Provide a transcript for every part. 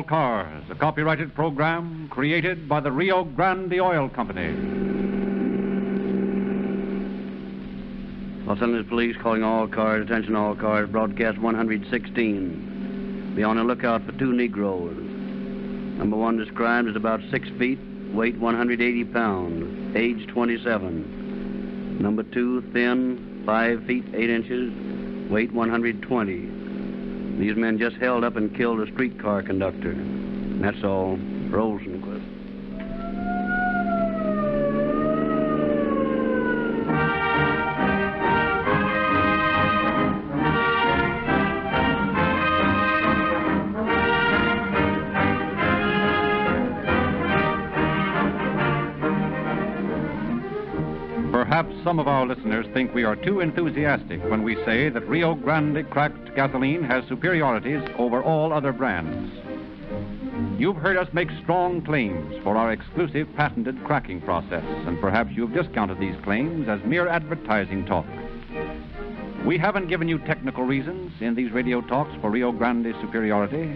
Cars, a copyrighted program created by the Rio Grande Oil Company. Los Angeles Police calling all cars, attention all cars, broadcast 116. Be on the lookout for two Negroes. Number one described as about 6 feet, weight 180 pounds, age 27. Number two, thin, 5 feet 8 inches, weight 120. These men just held up and killed a streetcar conductor. And that's all. Rosenquist. Perhaps some of our listeners think we are too enthusiastic when we say that Rio Grande cracked gasoline has superiorities over all other brands. You've heard us make strong claims for our exclusive patented cracking process, and perhaps you've discounted these claims as mere advertising talk. We haven't given you technical reasons in these radio talks for Rio Grande's superiority,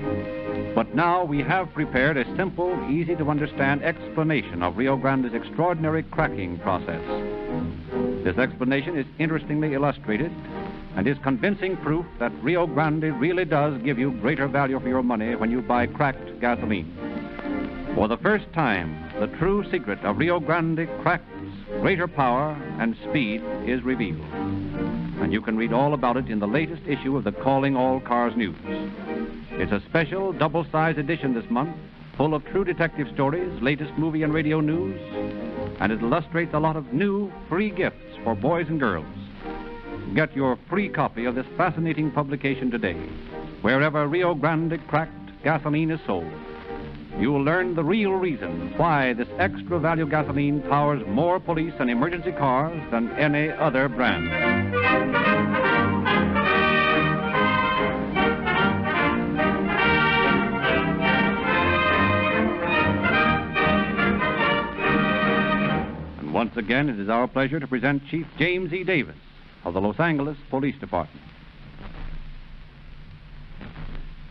but now we have prepared a simple, easy-to-understand explanation of Rio Grande's extraordinary cracking process. This explanation is interestingly illustrated and is convincing proof that Rio Grande really does give you greater value for your money when you buy cracked gasoline. For the first time, the true secret of Rio Grande cracked greater power and speed is revealed. And you can read all about it in the latest issue of the Calling All Cars News. It's a special double-sized edition this month, full of true detective stories, latest movie and radio news, and it illustrates a lot of new, free gifts for boys and girls. Get your free copy of this fascinating publication today, wherever Rio Grande cracked gasoline is sold. You'll learn the real reason why this extra value gasoline powers more police and emergency cars than any other brand. And once again, it is our pleasure to present Chief James E. Davis of the Los Angeles Police Department.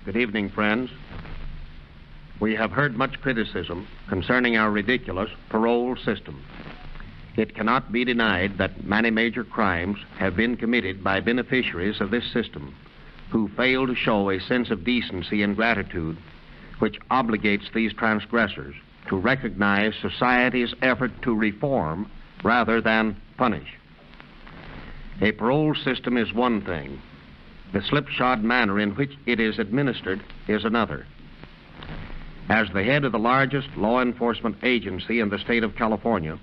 Good evening, friends. We have heard much criticism concerning our ridiculous parole system. It cannot be denied that many major crimes have been committed by beneficiaries of this system who fail to show a sense of decency and gratitude which obligates these transgressors to recognize society's effort to reform rather than punish. A parole system is one thing. The slipshod manner in which it is administered is another. As the head of the largest law enforcement agency in the state of California,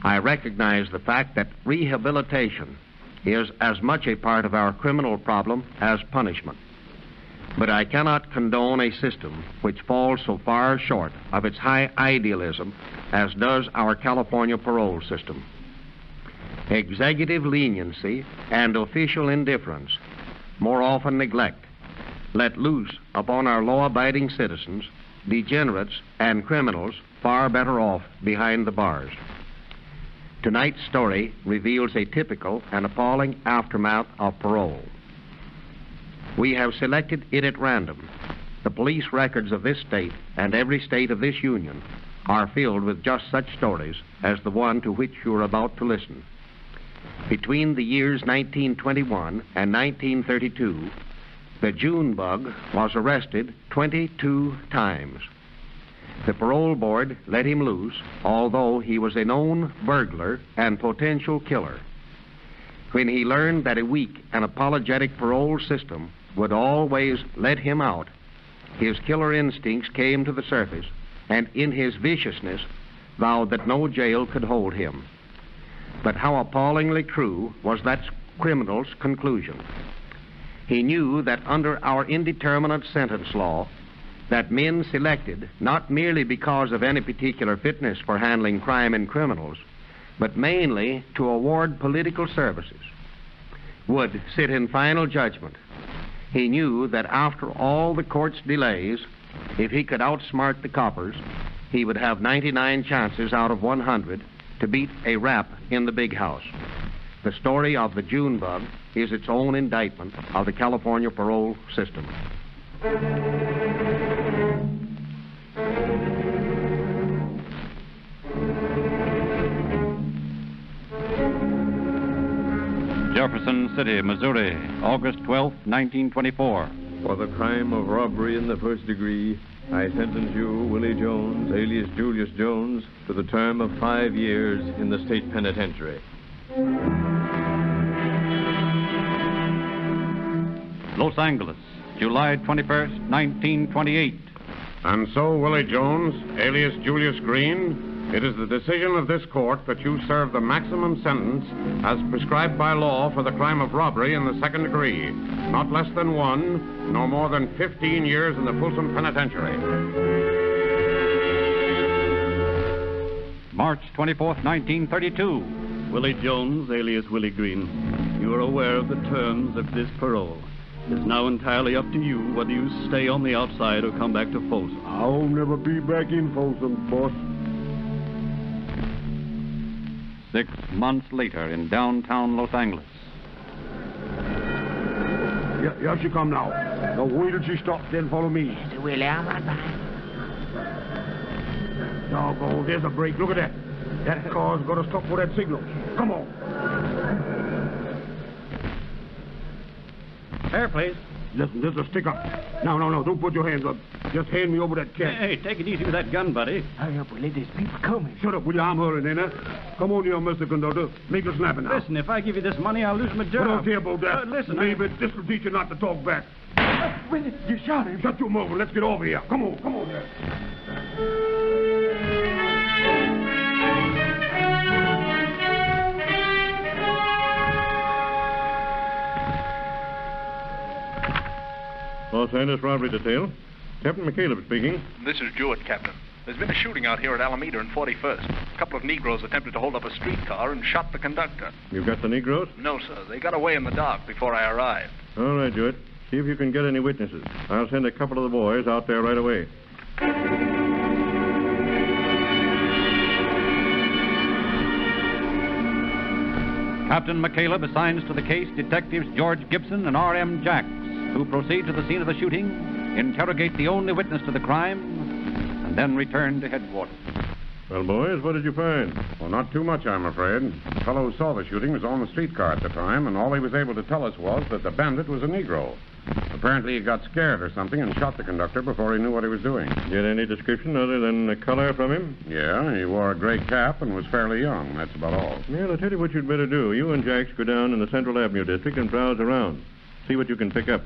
I recognize the fact that rehabilitation is as much a part of our criminal problem as punishment. But I cannot condone a system which falls so far short of its high idealism as does our California parole system. Executive leniency and official indifference, more often neglect, let loose upon our law-abiding citizens, degenerates and criminals far better off behind the bars. Tonight's story reveals a typical and appalling aftermath of parole. We have selected it at random. The police records of this state and every state of this union are filled with just such stories as the one to which you are about to listen. Between the years 1921 and 1932, the June bug was arrested 22 times. The parole board let him loose, although he was a known burglar and potential killer. When he learned that a weak and apologetic parole system would always let him out, his killer instincts came to the surface, and in his viciousness vowed that no jail could hold him. But how appallingly true was that criminal's conclusion. He knew that under our indeterminate sentence law, that men selected not merely because of any particular fitness for handling crime and criminals, but mainly to award political services, would sit in final judgment. He knew that after all the court's delays, if he could outsmart the coppers, he would have 99 chances out of 100 to beat a rap in the big house. The story of the June bug is its own indictment of the California parole system. City, Missouri, August 12, 1924. For the crime of robbery in the first degree, I sentence you, Willie Jones, alias Julius Jones, to the term of 5 years in the state penitentiary. Los Angeles, July 21st, 1928. And so, Willie Jones, alias Julius Green, it is the decision of this court that you serve the maximum sentence as prescribed by law for the crime of robbery in the second degree. Not less than 1, nor more than 15 years in the Folsom Penitentiary. March 24th, 1932. Willie Jones, alias Willie Green, you are aware of the terms of this parole. It's now entirely up to you whether you stay on the outside or come back to Folsom. I'll never be back in Folsom, boss. 6 months later in downtown Los Angeles. Yeah, here she come now. Now wait till she stops, then follow me. Yes, Willie, I'm right behind. Doggone, there's a break. Look at that. That car's got to stop for that signal. Come on. Fair, please. Listen, there's a stick up. No, don't put your hands up. Just hand me over that cash. Hey, take it easy with that gun, buddy. Hurry up, Willie, there's people coming. Shut up, will you? I'm hurrying, ain't I? Come on here, Mr. Conductor. Make a snapping now. Listen, if I give you this money, I'll lose my job. I don't care about that. Listen, Maybe this will teach you not to talk back. Willie, you shot him. Shut your mouth and let's get over here. Come on there. Los Angeles Robbery Detail. Captain McCaleb speaking. This is Jewett, Captain. There's been a shooting out here at Alameda and 41st. A couple of Negroes attempted to hold up a streetcar and shot the conductor. You've got the Negroes? No, sir. They got away in the dark before I arrived. All right, Jewett. See if you can get any witnesses. I'll send a couple of the boys out there right away. Captain McCaleb assigns to the case Detectives George Gibson and R.M. Jacks, who proceed to the scene of the shooting, interrogate the only witness to the crime, and then return to headquarters. Well, boys, what did you find? Well, not too much, I'm afraid. The fellow who saw the shooting was on the streetcar at the time, and all he was able to tell us was that the bandit was a Negro. Apparently he got scared or something and shot the conductor before he knew what he was doing. Get any description other than the color from him? Yeah, he wore a gray cap and was fairly young. That's about all. Well, I'll tell you what you'd better do. You and Jacks go down in the Central Avenue district and browse around. See what you can pick up.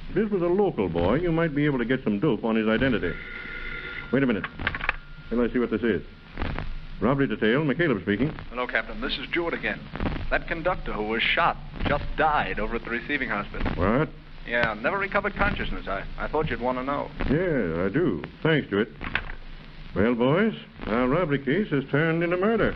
If this was a local boy, you might be able to get some dope on his identity. Wait a minute. Till I see what this is. Robbery Detail, McCaleb speaking. Hello, Captain. This is Jewett again. That conductor who was shot just died over at the receiving hospital. What? Yeah, never recovered consciousness. I thought you'd want to know. Yeah, I do. Thanks to it. Well, boys, our robbery case has turned into murder.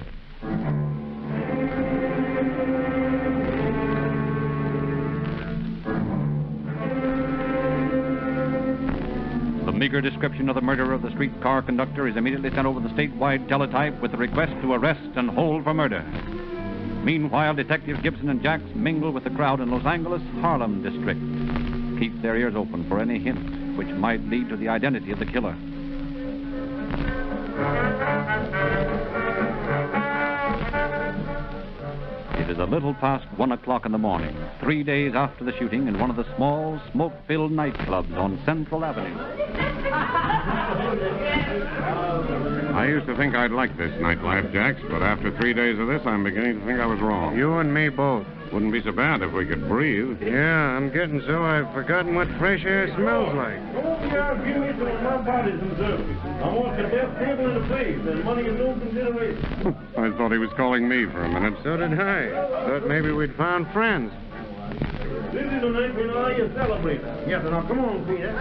The meager description of the murder of the streetcar conductor is immediately sent over the statewide teletype with the request to arrest and hold for murder. Meanwhile, Detectives Gibson and Jacks mingle with the crowd in Los Angeles' Harlem district. Keep their ears open for any hint which might lead to the identity of the killer. It is a little past 1 o'clock in the morning, 3 days after the shooting in one of the small, smoke-filled nightclubs on Central Avenue. I used to think I'd like this nightlife, Jacks, but after 3 days of this, I'm beginning to think I was wrong. You and me both. Wouldn't be so bad if we could breathe. Yeah, I'm getting so I've forgotten what fresh air smells like. I want the best table in the place, and money is no consideration. I thought he was calling me for a minute. So did I. Thought maybe we'd found friends. This is the night when I you celebrate. Yes, now come on, Peter.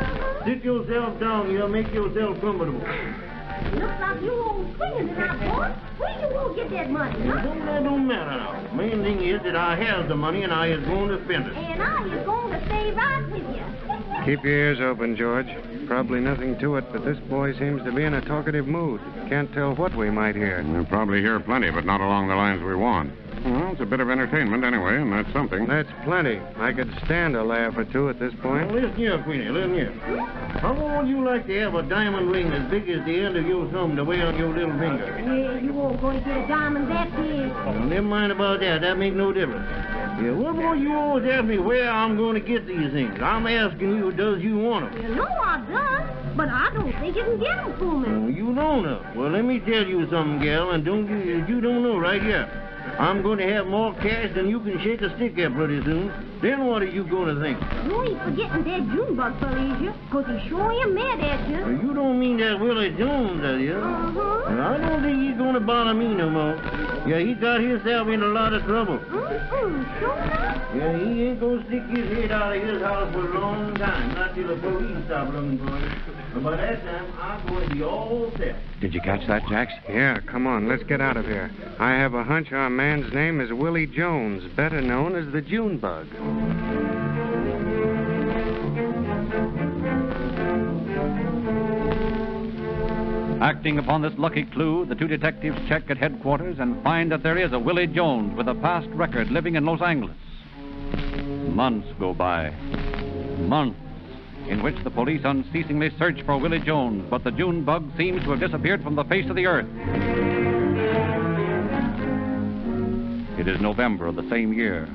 Sit yourself down here, make yourself comfortable. Looks like you old swinging tonight, boy. Where you gonna get that money, huh? That don't matter now. Main thing is that I have the money and I is going to spend it. And I is going to stay right with you. Keep your ears open, George. Probably nothing to it, but this boy seems to be in a talkative mood. Can't tell what we might hear. We'll probably hear plenty, but not along the lines we want. Well, it's a bit of entertainment anyway, and that's something. That's plenty. I could stand a laugh or two at this point. Now, listen here, Queenie, listen here. How would you like to have a diamond ring as big as the end of your thumb to wear on your little finger? Yeah, you won't go to get a diamond that big. Well, never mind about that. That make no difference. Yeah, what more you always ask me where I'm going to get these things? I'm asking you, does you want them? You know I done, but I don't think you can get them for me. Oh, you don't know. Well, let me tell you something, gal, and you don't know right here. I'm going to have more cash than you can shake a stick at pretty soon. Then what are you going to think? You ain't forgetting that Junebug fella, is you? 'Cause he sure ain't mad at you. Well, you don't mean that Willie Jones, do you? Uh-huh. Well, I don't think he's going to bother me no more. Yeah, he got himself in a lot of trouble. Sure enough. Yeah, he ain't going to stick his head out of his house for a long time, not till the police stop looking for him. But by that time, I'm going to be all set. Did you catch that, Jax? Yeah, come on, let's get out of here. I have a hunch our man's name is Willie Jones, better known as the Junebug. Acting upon this lucky clue, the two detectives check at headquarters and find that there is a Willie Jones with a past record living in Los Angeles. Months go by. Months in which the police unceasingly search for Willie Jones, but the Junebug seems to have disappeared from the face of the earth. It is November of the same year.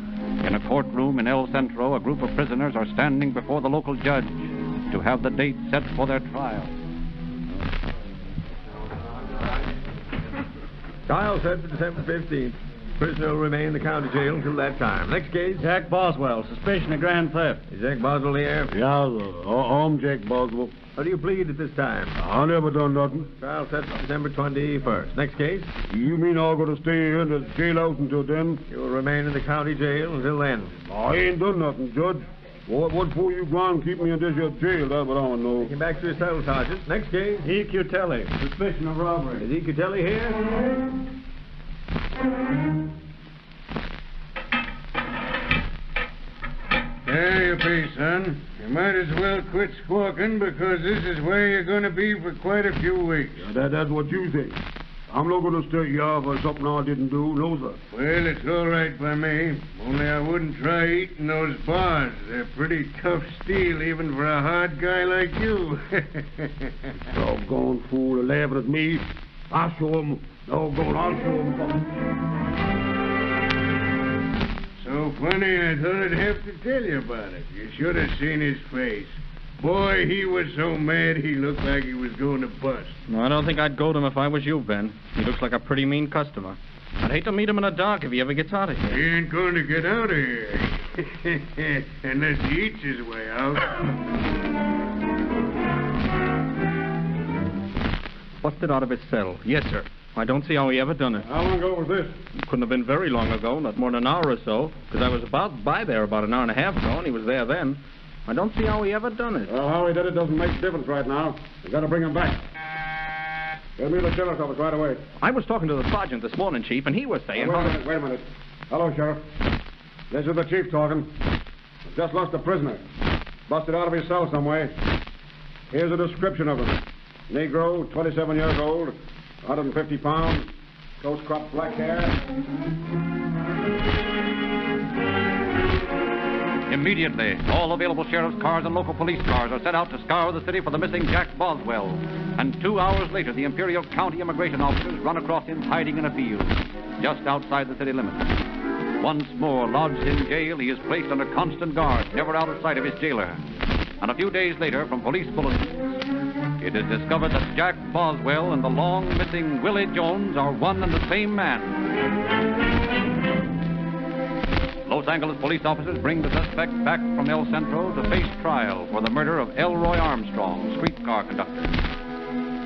In a courtroom in El Centro, a group of prisoners are standing before the local judge to have the date set for their trial. Trial set for December 15th. Prisoner will remain in the county jail until that time. Next case. Jack Boswell, suspicion of grand theft. Is Jack Boswell here? Yeah, I'm Jack Boswell. How do you plead at this time? I never done nothing. Trial set for December 21st. Next case. You mean I'm going to stay here in the jailhouse until then? You'll remain in the county jail until then. I ain't done nothing, Judge. What for you gone keep me in this here jail? That's what I want to know. Take him back to his cell, Sergeant. Next case. E.Q. Telly, suspicion of robbery. Is E.Q. Telly here? There you be, son. You might as well quit squawking because this is where you're going to be for quite a few weeks. Yeah, that's what you think. I'm not going to stay here for something I didn't do, no, sir. Well, it's all right by me. Only I wouldn't try eating those bars. They're pretty tough steel, even for a hard guy like you. Doggone fool, laughing at me. I'll show him. Doggone, I'll show him. So funny, I thought I'd have to tell you about it. You should have seen his face. Boy, he was so mad he looked like he was going to bust. No, I don't think I'd go to him if I was you, Ben. He looks like a pretty mean customer. I'd hate to meet him in the dark if he ever gets out of here. He ain't going to get out of here. Unless he eats his way out. Busted out of his cell. Yes, sir. I don't see how he ever done it. How long ago was this? It couldn't have been very long ago, not more than an hour or so, because I was by there about an hour and a half ago, and he was there then. I don't see how he ever done it. Well, how he did it doesn't make a difference right now. We've got to bring him back. Get me to the sheriff's office right away. I was talking to the sergeant this morning, Chief, and he was saying... Wait a minute. Hello, Sheriff. This is the chief talking. We've just lost a prisoner. Busted out of his cell some way. Here's a description of him. Negro, 27 years old, 150 pounds, close-cropped black hair. Immediately, all available sheriff's cars and local police cars are sent out to scour the city for the missing Jack Boswell. And 2 hours later, the Imperial County immigration officers run across him hiding in a field, just outside the city limits. Once more lodged in jail, he is placed under constant guard, never out of sight of his jailer. And a few days later, from police bulletins, it is discovered that Jack Boswell and the long-missing Willie Jones are one and the same man. Los Angeles police officers bring the suspect back from El Centro to face trial for the murder of Elroy Armstrong, streetcar conductor.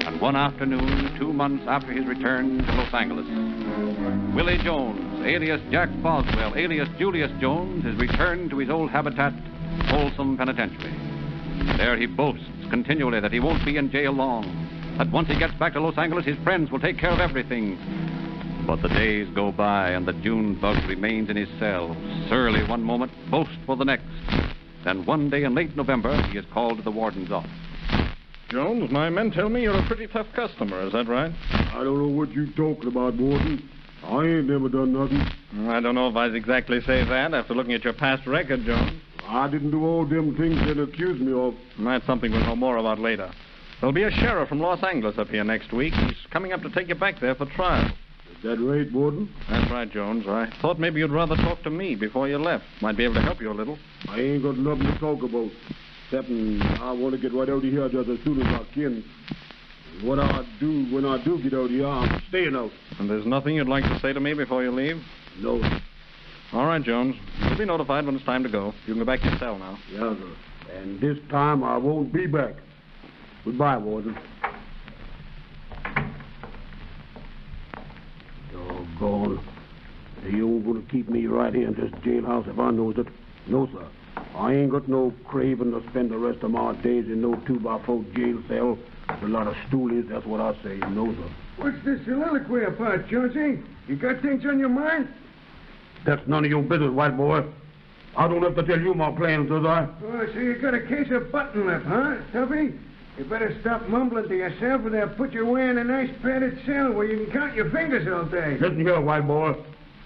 And one afternoon, 2 months after his return to Los Angeles, Willie Jones, alias Jack Boswell, alias Julius Jones, is returned to his old habitat, Folsom Penitentiary. There he boasts continually that he won't be in jail long, that once he gets back to Los Angeles, his friends will take care of everything. But the days go by, and the Junebug remains in his cell, surly one moment, boastful the next. Then one day in late November, he is called to the warden's office. Jones, my men tell me you're a pretty tough customer. Is that right? I don't know what you're talking about, Warden. I ain't never done nothing. I don't know if I'd exactly say that after looking at your past record, Jones. I didn't do all them things they accused me of. That's something we'll know more about later. There'll be a sheriff from Los Angeles up here next week. He's coming up to take you back there for trial. Is that right, Warden? That's right, Jones. I thought maybe you'd rather talk to me before you left. Might be able to help you a little. I ain't got nothing to talk about. Excepting I want to get right out of here just as soon as I can. And what I do when I do get out of here, I'm staying out. And there's nothing you'd like to say to me before you leave? No. All right, Jones. You'll be notified when it's time to go. You can go back to your cell now. Yeah, sir. And this time I won't be back. Goodbye, Warden. Doggone. You ain't gonna keep me right here in this jailhouse if I knows it. No, sir. I ain't got no craving to spend the rest of my days in no 2x4 jail cell. A lot of stoolies, that's what I say. No, sir. What's this soliloquy about, Jonesy? You got things on your mind? That's none of your business, white boy. I don't have to tell you my plans, does I? Oh, so you got a case of button lip, huh, Tuffy? You better stop mumbling to yourself or they'll put you away in a nice padded cell where you can count your fingers all day. Listen here, white boy.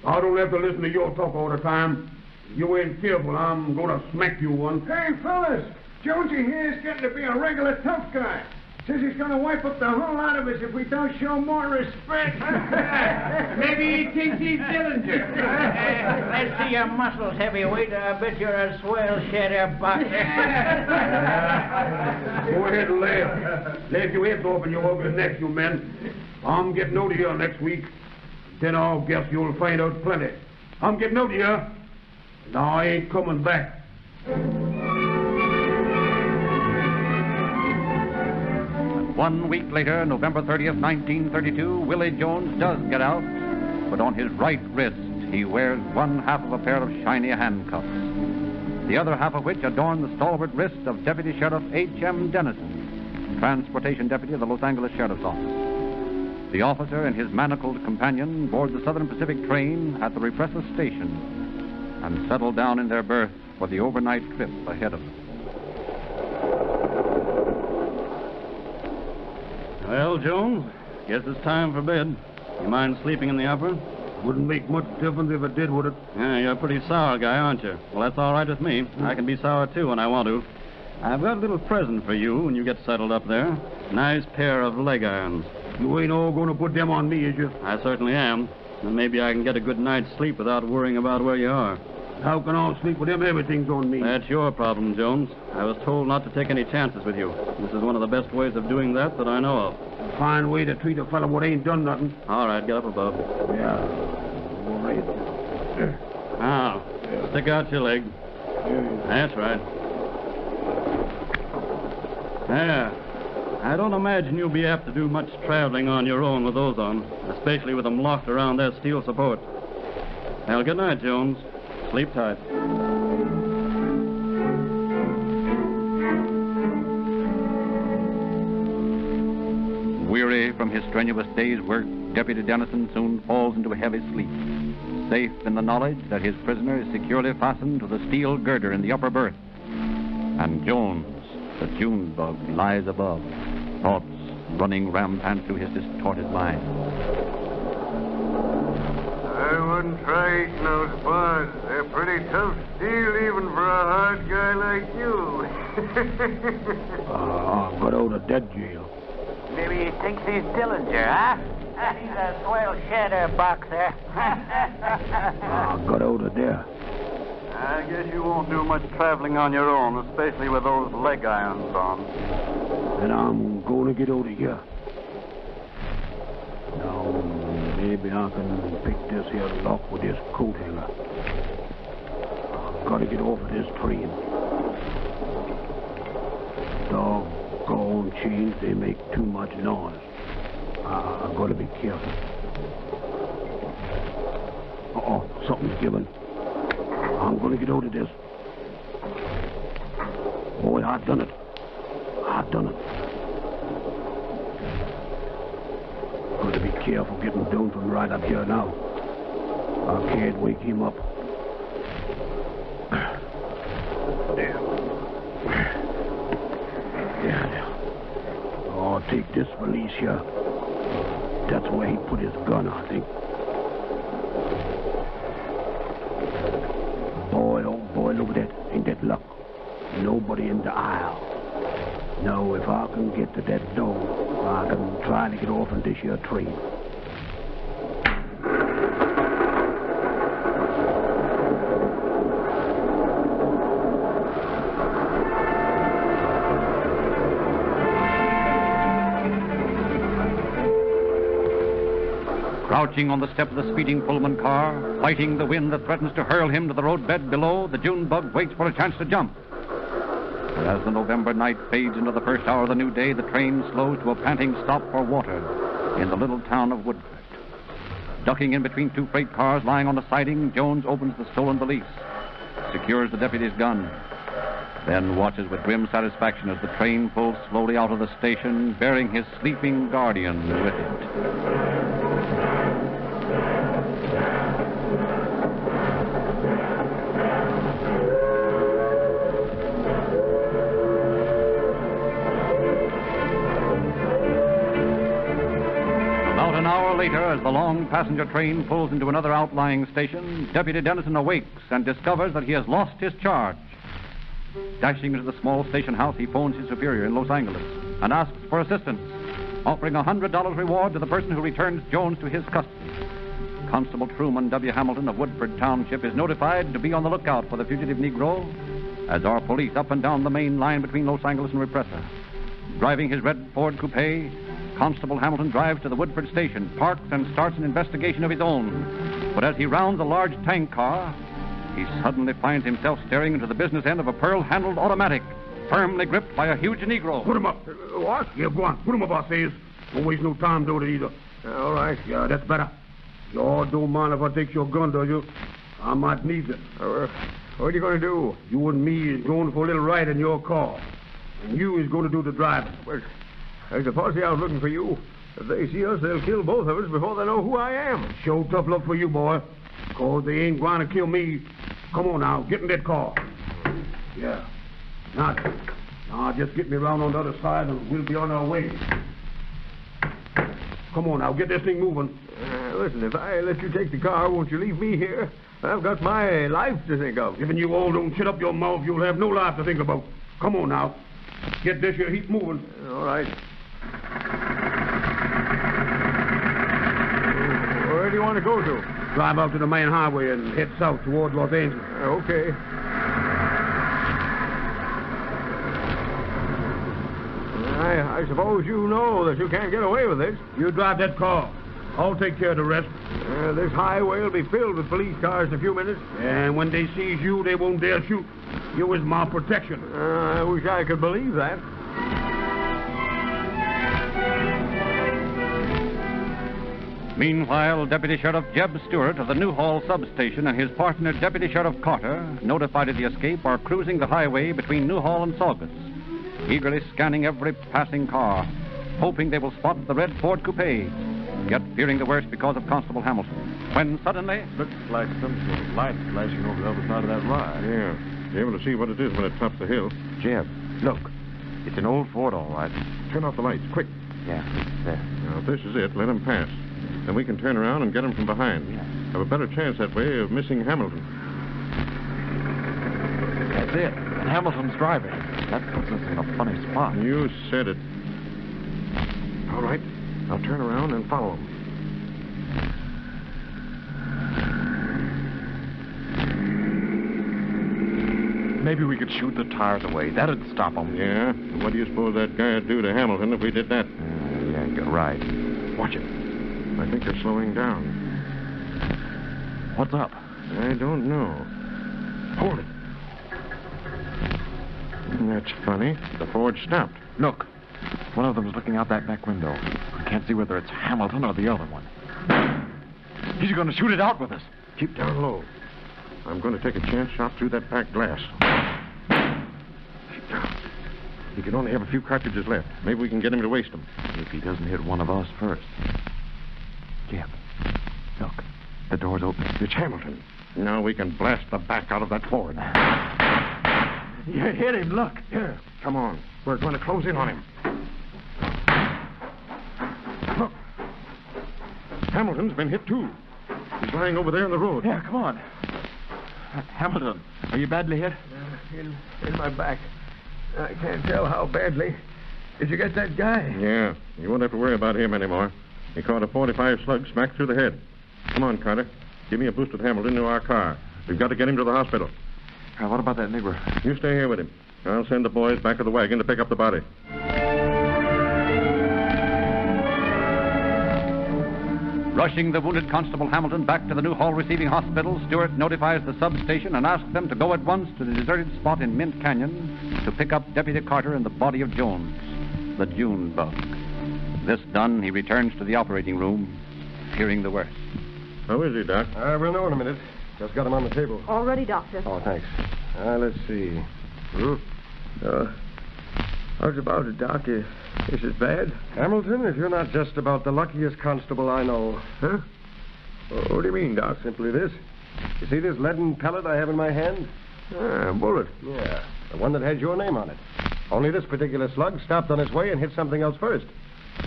I don't have to listen to your talk all the time. If you ain't careful, I'm gonna smack you one. Hey, fellas, Jonesy here's getting to be a regular tough guy. Says he's gonna wipe up the whole lot of us if we don't show more respect. Maybe he thinks he's Dillinger. Let's see your muscles, heavyweight. I bet you're a swell chatterbox. Go ahead and laugh. Laugh your heads off and your ugly necks, you men. I'm getting out of here next week. Then I'll guess you'll find out plenty. I'm getting out of here. No, I ain't coming back. 1 week later, November 30th, 1932, Willie Jones does get out, but on his right wrist he wears one half of a pair of shiny handcuffs, the other half of which adorn the stalwart wrist of Deputy Sheriff H.M. Dennison, transportation deputy of the Los Angeles Sheriff's Office. The officer and his manacled companion board the Southern Pacific train at the Repressive Station and settle down in their berth for the overnight trip ahead of them. Well, Jones, guess it's time for bed. You mind sleeping in the upper? Wouldn't make much difference if it did, would it? Yeah, you're a pretty sour guy, aren't you? Well, that's all right with me. I can be sour, too, when I want to. I've got a little present for you when you get settled up there. Nice pair of leg irons. You ain't all going to put them on me, is you? I certainly am. And maybe I can get a good night's sleep without worrying about where you are. How can I sleep with them everything's on me? That's your problem, Jones. I was told not to take any chances with you. This is one of the best ways of doing that I know of. A fine way to treat a fellow what ain't done nothing. All right, get up above. Yeah. All right. Now, stick out your leg. That's right. There. I don't imagine you'll be apt to do much traveling on your own with those on, especially with them locked around that steel support. Well, good night, Jones. Sleep tight. Weary from his strenuous day's work, Deputy Dennison soon falls into a heavy sleep, safe in the knowledge that his prisoner is securely fastened to the steel girder in the upper berth. And Jones, the June bug, lies above, thoughts running rampant through his distorted mind. I wouldn't try eating those bars. They're pretty tough steel even for a hard guy like you. I got out of that jail. Maybe he thinks he's Dillinger, huh? He's a swell chatterboxer. I got out of there. I guess you won't do much traveling on your own, especially with those leg irons on. And I'm going to get out of here. Now, maybe I can pick this here lock with this coat hanger. I've got to get off of this train. Doggone chains, they make too much noise. I've got to be careful. Uh-oh, something's giving. I'm going to get out of this. Boy, I've done it. I've done it. Got to be careful getting down from right up here now. I can't wake him up. There. Oh, take this valise here. That's where he put his gun, I think. Boy, oh boy, look at that. Ain't that luck? Nobody in the aisle. Now, if I can get to that door, I can try to get off on this here train. Crouching on the step of the speeding Pullman car, fighting the wind that threatens to hurl him to the roadbed below, the June bug waits for a chance to jump. But as the November night fades into the first hour of the new day, the train slows to a panting stop for water in the little town of Woodford. Ducking in between two freight cars lying on the siding, Jones opens the stolen valise, secures the deputy's gun, then watches with grim satisfaction as the train pulls slowly out of the station, bearing his sleeping guardian with it. Later, as the long passenger train pulls into another outlying station, Deputy Dennison awakes and discovers that he has lost his charge. Dashing into the small station house, he phones his superior in Los Angeles and asks for assistance, offering a $100 reward to the person who returns Jones to his custody. Constable Truman W. Hamilton of Woodford Township is notified to be on the lookout for the fugitive Negro, as are police up and down the main line between Los Angeles and Represa. Driving his red Ford coupe, Constable Hamilton drives to the Woodford station, parks, and starts an investigation of his own. But as he rounds a large tank car, he suddenly finds himself staring into the business end of a pearl-handled automatic, firmly gripped by a huge Negro. Put him up. What? Yeah, go on. Put him up, I says. Don't waste no time doing it either. All right. Yeah, that's better. You don't mind if I take your gun, do you? I might need it. What are you going to do? You and me is going for a little ride in your car. And you is going to do the driving. Well, there's a posse out looking for you. If they see us, they'll kill both of us before they know who I am. Show tough luck for you, boy. Because they ain't going to kill me. Come on now, get in that car. Yeah. Now, just get me around on the other side and we'll be on our way. Come on now, get this thing moving. Listen, if I let you take the car, won't you leave me here? I've got my life to think of. If you all don't shut up your mouth, you'll have no life to think about. Come on now. Get this here heap moving. All right. Where do you want to go to? Drive out to the main highway and head south toward Los Angeles. Okay. I suppose you know that you can't get away with this. You drive that car. I'll take care of the rest. This highway will be filled with police cars in a few minutes. And when they seize you, they won't dare shoot. You is my protection. I wish I could believe that. Meanwhile, Deputy Sheriff Jeb Stewart of the Newhall substation and his partner, Deputy Sheriff Carter, notified of the escape, are cruising the highway between Newhall and Saugus, eagerly scanning every passing car, hoping they will spot the red Ford coupe, yet fearing the worst because of Constable Hamilton. When suddenly... Looks like some sort of light flashing over the other side of that ride. Yeah. You're able to see what it is when it tops the hill. Jeb, look. It's an old Ford, all right. Turn off the lights, quick. Yeah, there. Now, if this is it, let him pass. Then we can turn around and get him from behind. Yeah. Have a better chance that way of missing Hamilton. That's it. And Hamilton's driving. That puts us in a funny spot. You said it. All right. I'll turn around and follow him. Maybe we could shoot the tires away. That'd stop them. Yeah? And what do you suppose that guy'd do to Hamilton if we did that? Yeah, you're right. Watch it. I think they're slowing down. What's up? I don't know. Hold it. That's funny. The Ford stopped. Look. One of them's looking out that back window. I can't see whether it's Hamilton or the other one. He's going to shoot it out with us. Keep down low. I'm going to take a chance shot through that back glass. Keep down. He can only have a few cartridges left. Maybe we can get him to waste them. If he doesn't hit one of us first. Jeb, look. The door's open. It's Hamilton. Now we can blast the back out of that Ford. You hit him, look. Here, come on. We're going to close in on him. Look. Hamilton's been hit, too. He's lying over there in the road. Yeah, come on. Hamilton, are you badly hit? In my back. I can't tell how badly. Did you get that guy? Yeah. You won't have to worry about him anymore. He caught a .45 slug smack through the head. Come on, Carter. Give me a boost with Hamilton to our car. We've got to get him to the hospital. What about that Negro? You stay here with him. I'll send the boys back to the wagon to pick up the body. Rushing the wounded Constable Hamilton back to the Newhall Receiving Hospital, Stewart notifies the substation and asks them to go at once to the deserted spot in Mint Canyon to pick up Deputy Carter and the body of Jones, the June bug. This done, he returns to the operating room, fearing the worst. How is he, Doc? We'll know in a minute. Just got him on the table. All ready, Doctor. Oh, thanks. Let's see. How's about it, Doc? Is it bad? Hamilton, if you're not just about the luckiest constable I know. Huh? What do you mean, Doc? Simply this. You see this leaden pellet I have in my hand? A bullet. Yeah, the one that has your name on it. Only this particular slug stopped on its way and hit something else first.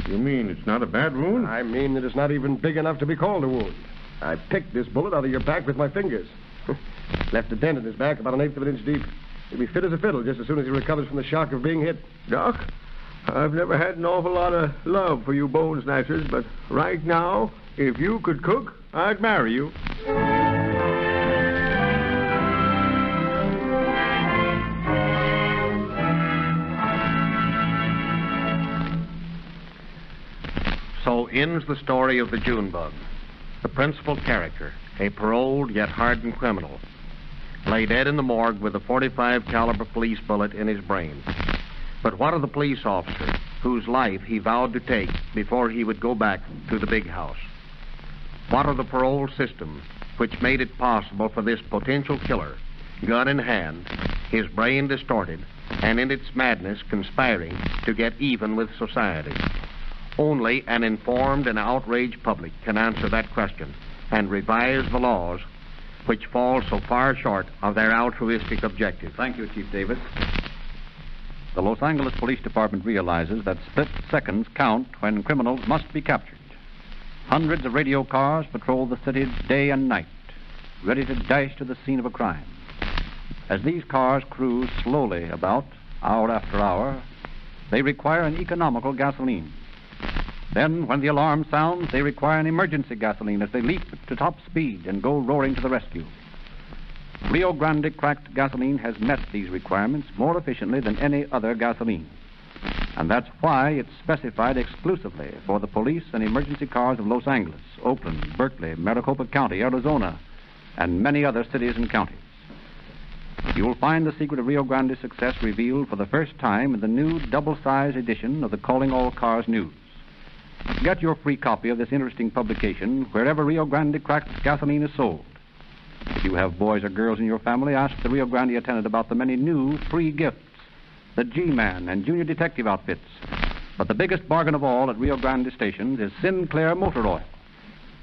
You mean it's not a bad wound? I mean that it's not even big enough to be called a wound. I picked this bullet out of your back with my fingers. Left a dent in his back about 1/8 of an inch deep. He'll be fit as a fiddle just as soon as he recovers from the shock of being hit. Doc, I've never had an awful lot of love for you bone snatchers, but right now, if you could cook, I'd marry you. So ends the story of the June bug. The principal character, a paroled yet hardened criminal, lay dead in the morgue with a .45 caliber police bullet in his brain. But what of the police officer whose life he vowed to take before he would go back to the big house? What of the parole system which made it possible for this potential killer, gun in hand, his brain distorted, and in its madness conspiring to get even with society? Only an informed and outraged public can answer that question and revise the laws which fall so far short of their altruistic objective. Thank you, Chief Davis. The Los Angeles Police Department realizes that split seconds count when criminals must be captured. Hundreds of radio cars patrol the city day and night, ready to dash to the scene of a crime. As these cars cruise slowly about, hour after hour, they require an economical gasoline. Then, when the alarm sounds, they require an emergency gasoline as they leap to top speed and go roaring to the rescue. Rio Grande cracked gasoline has met these requirements more efficiently than any other gasoline. And that's why it's specified exclusively for the police and emergency cars of Los Angeles, Oakland, Berkeley, Maricopa County, Arizona, and many other cities and counties. You'll find the secret of Rio Grande's success revealed for the first time in the new double-size edition of the Calling All Cars News. Get your free copy of this interesting publication wherever Rio Grande cracked gasoline is sold. If you have boys or girls in your family, ask the Rio Grande attendant about the many new free gifts, the G-Man and Junior Detective outfits. But the biggest bargain of all at Rio Grande stations is Sinclair Motor Oil.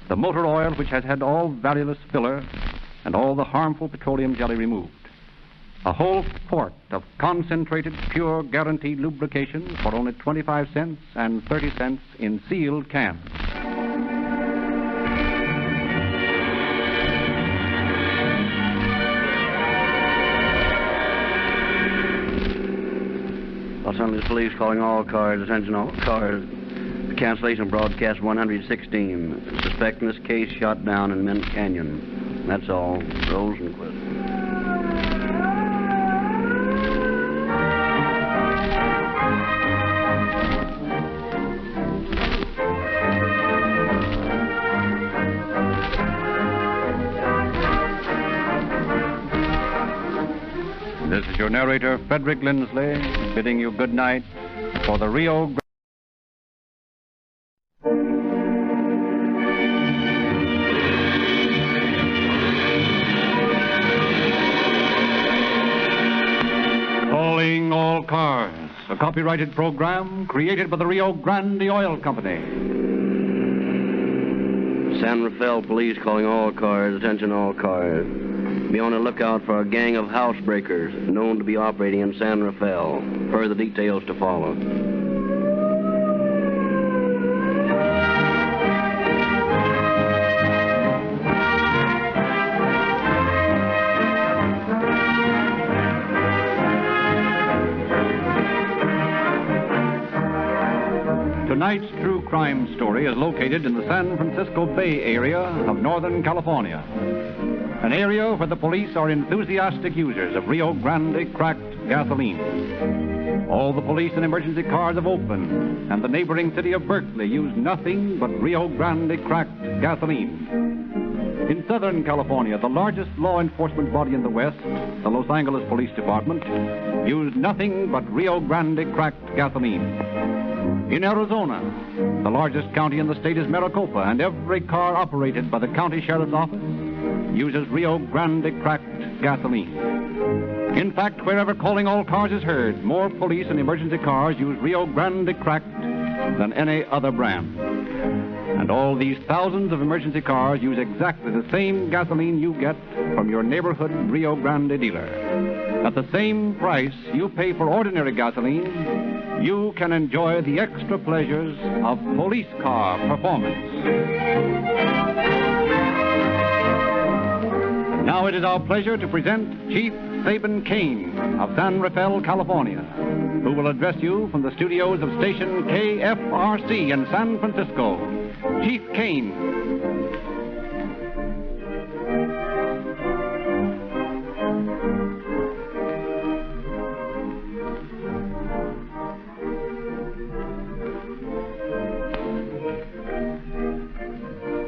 The motor oil which has had all valueless filler and all the harmful petroleum jelly removed. A whole quart of concentrated, pure, guaranteed lubrication for only 25 cents and 30 cents in sealed cans. Los Angeles Police calling all cars, attention all cars. Cancellation broadcast 116. Suspect in this case shot down in Mint Canyon. That's all. Rosenquist. This is your narrator, Frederick Lindsley, bidding you good night for the Rio Grande. Calling All Cars, a copyrighted program created by the Rio Grande Oil Company. San Rafael Police calling all cars, attention all cars. Be on the lookout for a gang of housebreakers known to be operating in San Rafael. Further details to follow. Tonight's true crime story is located in the San Francisco Bay Area of Northern California, an area where the police are enthusiastic users of Rio Grande cracked gasoline. All the police and emergency cars of Oakland and the neighboring city of Berkeley use nothing but Rio Grande cracked gasoline. In Southern California, the largest law enforcement body in the West, the Los Angeles Police Department, used nothing but Rio Grande cracked gasoline. In Arizona, the largest county in the state is Maricopa, and every car operated by the county sheriff's office uses Rio Grande cracked gasoline. In fact, wherever calling all cars is heard, more police and emergency cars use Rio Grande cracked than any other brand. And all these thousands of emergency cars use exactly the same gasoline you get from your neighborhood Rio Grande dealer. At the same price you pay for ordinary gasoline, you can enjoy the extra pleasures of police car performance. Now it is our pleasure to present Chief Saban Kane of San Rafael, California, who will address you from the studios of station KFRC in San Francisco. Chief Kane.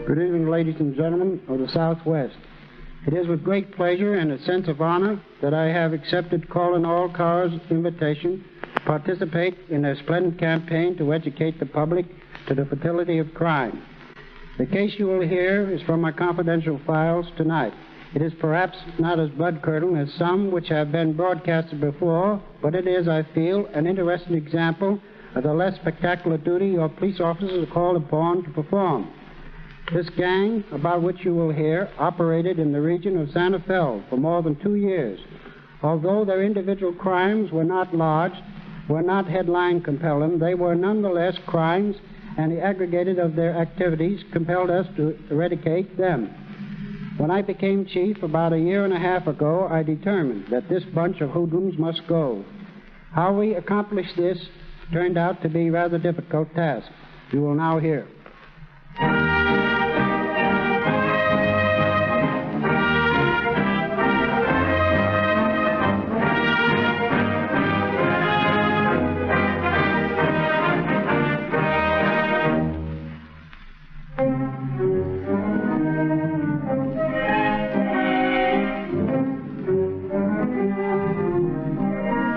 Good evening, ladies and gentlemen of the Southwest. It is with great pleasure and a sense of honor that I have accepted Calling All Cars' invitation to participate in their splendid campaign to educate the public to the futility of crime. The case you will hear is from my confidential files tonight. It is perhaps not as blood-curdling as some which have been broadcasted before, but it is, I feel, an interesting example of the less spectacular duty your police officers are called upon to perform. This gang, about which you will hear, operated in the region of Santa Fe for more than 2 years. Although their individual crimes were not large, were not headline compelling, they were nonetheless crimes, and the aggregated of their activities compelled us to eradicate them. When I became chief about 1.5 years ago, I determined that this bunch of hoodlums must go. How we accomplished this turned out to be a rather difficult task. You will now hear.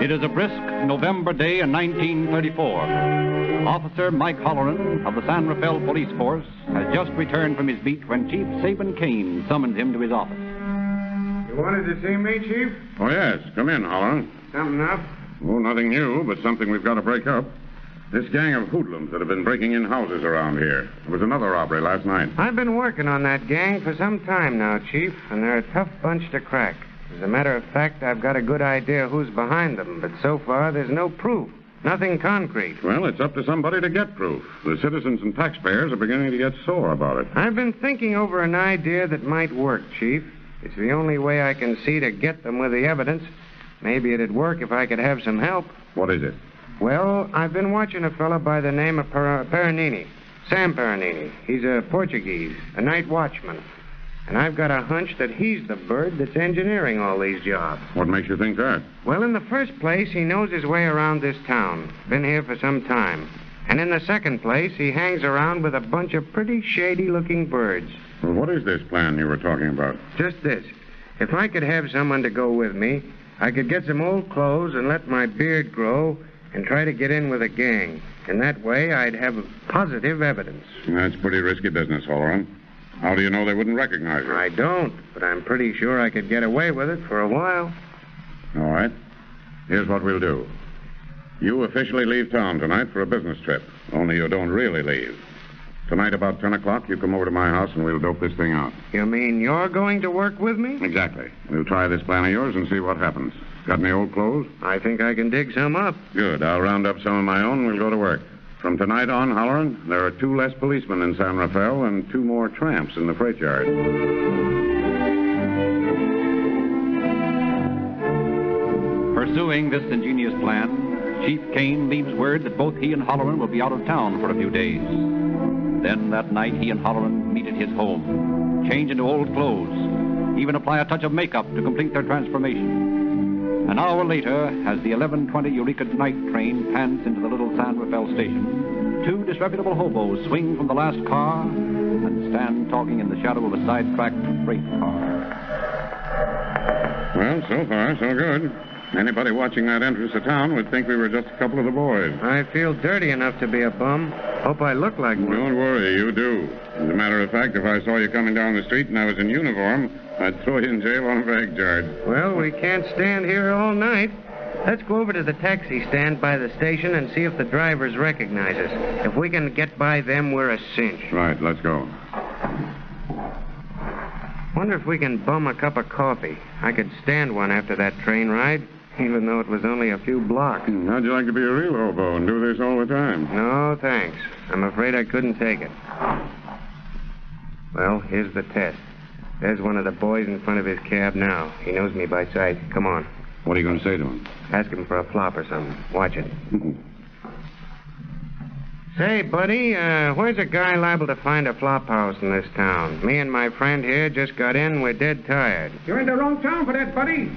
It is a brisk November day in 1934. Officer Mike Holloran of the San Rafael Police Force has just returned from his beat when Chief Saban Kane summoned him to his office. You wanted to see me, Chief? Oh, yes. Come in, Holloran. Something up? Oh, nothing new, but something we've got to break up. This gang of hoodlums that have been breaking in houses around here. There was another robbery last night. I've been working on that gang for some time now, Chief, and they're a tough bunch to crack. As a matter of fact, I've got a good idea who's behind them, but so far there's no proof. Nothing concrete. Well, it's up to somebody to get proof. The citizens and taxpayers are beginning to get sore about it. I've been thinking over an idea that might work, Chief. It's the only way I can see to get them with the evidence. Maybe it'd work if I could have some help. What is it? Well, I've been watching a fella by the name of Peranini. Sam Peranini. He's a Portuguese, a night watchman. And I've got a hunch that he's the bird that's engineering all these jobs. What makes you think that? Well, in the first place, he knows his way around this town. Been here for some time. And in the second place, he hangs around with a bunch of pretty shady-looking birds. Well, what is this plan you were talking about? Just this. If I could have someone to go with me, I could get some old clothes and let my beard grow and try to get in with a gang. And that way, I'd have positive evidence. That's pretty risky business, Holloran. How do you know they wouldn't recognize you? I don't, but I'm pretty sure I could get away with it for a while. All right. Here's what we'll do. You officially leave town tonight for a business trip, only you don't really leave. Tonight about 10 o'clock, you come over to my house and we'll dope this thing out. You mean you're going to work with me? Exactly. We'll try this plan of yours and see what happens. Got any old clothes? I think I can dig some up. Good. I'll round up some of my own and we'll go to work. From tonight on, Holloran, there are 2 less policemen in San Rafael and 2 more tramps in the freight yard. Pursuing this ingenious plan, Chief Kane leaves word that both he and Holloran will be out of town for a few days. Then that night, he and Holloran meet at his home, change into old clothes, even apply a touch of makeup to complete their transformation. An hour later, as the 11:20 Eureka night train pants into the little San Rafael station, two disreputable hobos swing from the last car and stand talking in the shadow of a sidetracked freight car. Well, so far, so good. Anybody watching that entrance to town would think we were just a couple of the boys. I feel dirty enough to be a bum. Hope I look like one. Don't worry, you do. As a matter of fact, if I saw you coming down the street and I was in uniform, I'd throw you in jail on a bag charge. Well, we can't stand here all night. Let's go over to the taxi stand by the station and see if the drivers recognize us. If we can get by them, we're a cinch. Right, let's go. Wonder if we can bum a cup of coffee. I could stand one after that train ride, even though it was only a few blocks. How'd you like to be a real hobo and do this all the time? No, thanks. I'm afraid I couldn't take it. Well, here's the test. There's one of the boys in front of his cab now. He knows me by sight. Come on. What are you going to say to him? Ask him for a flop or something. Watch it. Say, buddy, where's a guy liable to find a flop house in this town? Me and my friend here just got in. We're dead tired. You're in the wrong town for that, buddy.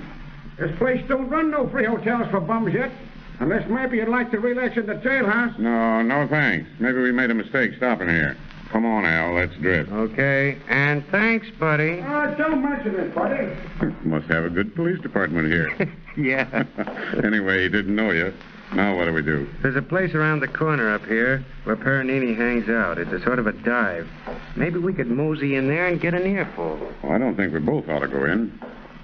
This place don't run no free hotels for bums yet. Unless maybe you'd like to relax in the jailhouse. No, thanks. Maybe we made a mistake stopping here. Come on, Al, let's drift. Okay, and thanks, buddy. Don't mention it, buddy. Must have a good police department here. Yeah. Anyway, he didn't know you. Now what do we do? There's a place around the corner up here where Paranini hangs out. It's a sort of a dive. Maybe we could mosey in there and get an earful. Well, I don't think we both ought to go in.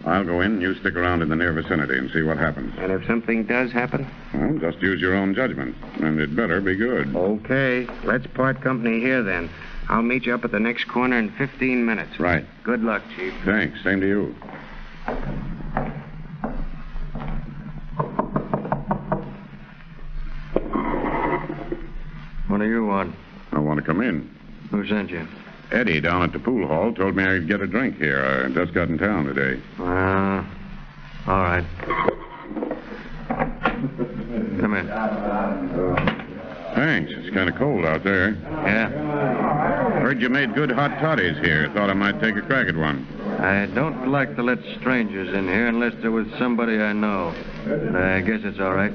I'll go in and you stick around in the near vicinity and see what happens. And if something does happen? Well, just use your own judgment. And it better be good. Okay. Let's part company here, then. I'll meet you up at the next corner in 15 minutes. Right. Good luck, Chief. Thanks. Same to you. What do you want? I want to come in. Who sent you? Eddie down at the pool hall told me I'd get a drink here. I just got in town today. All right. Come in. Thanks. It's kind of cold out there. Yeah? Heard you made good hot toddies here. Thought I might take a crack at one. I don't like to let strangers in here unless they're with somebody I know. I guess it's all right.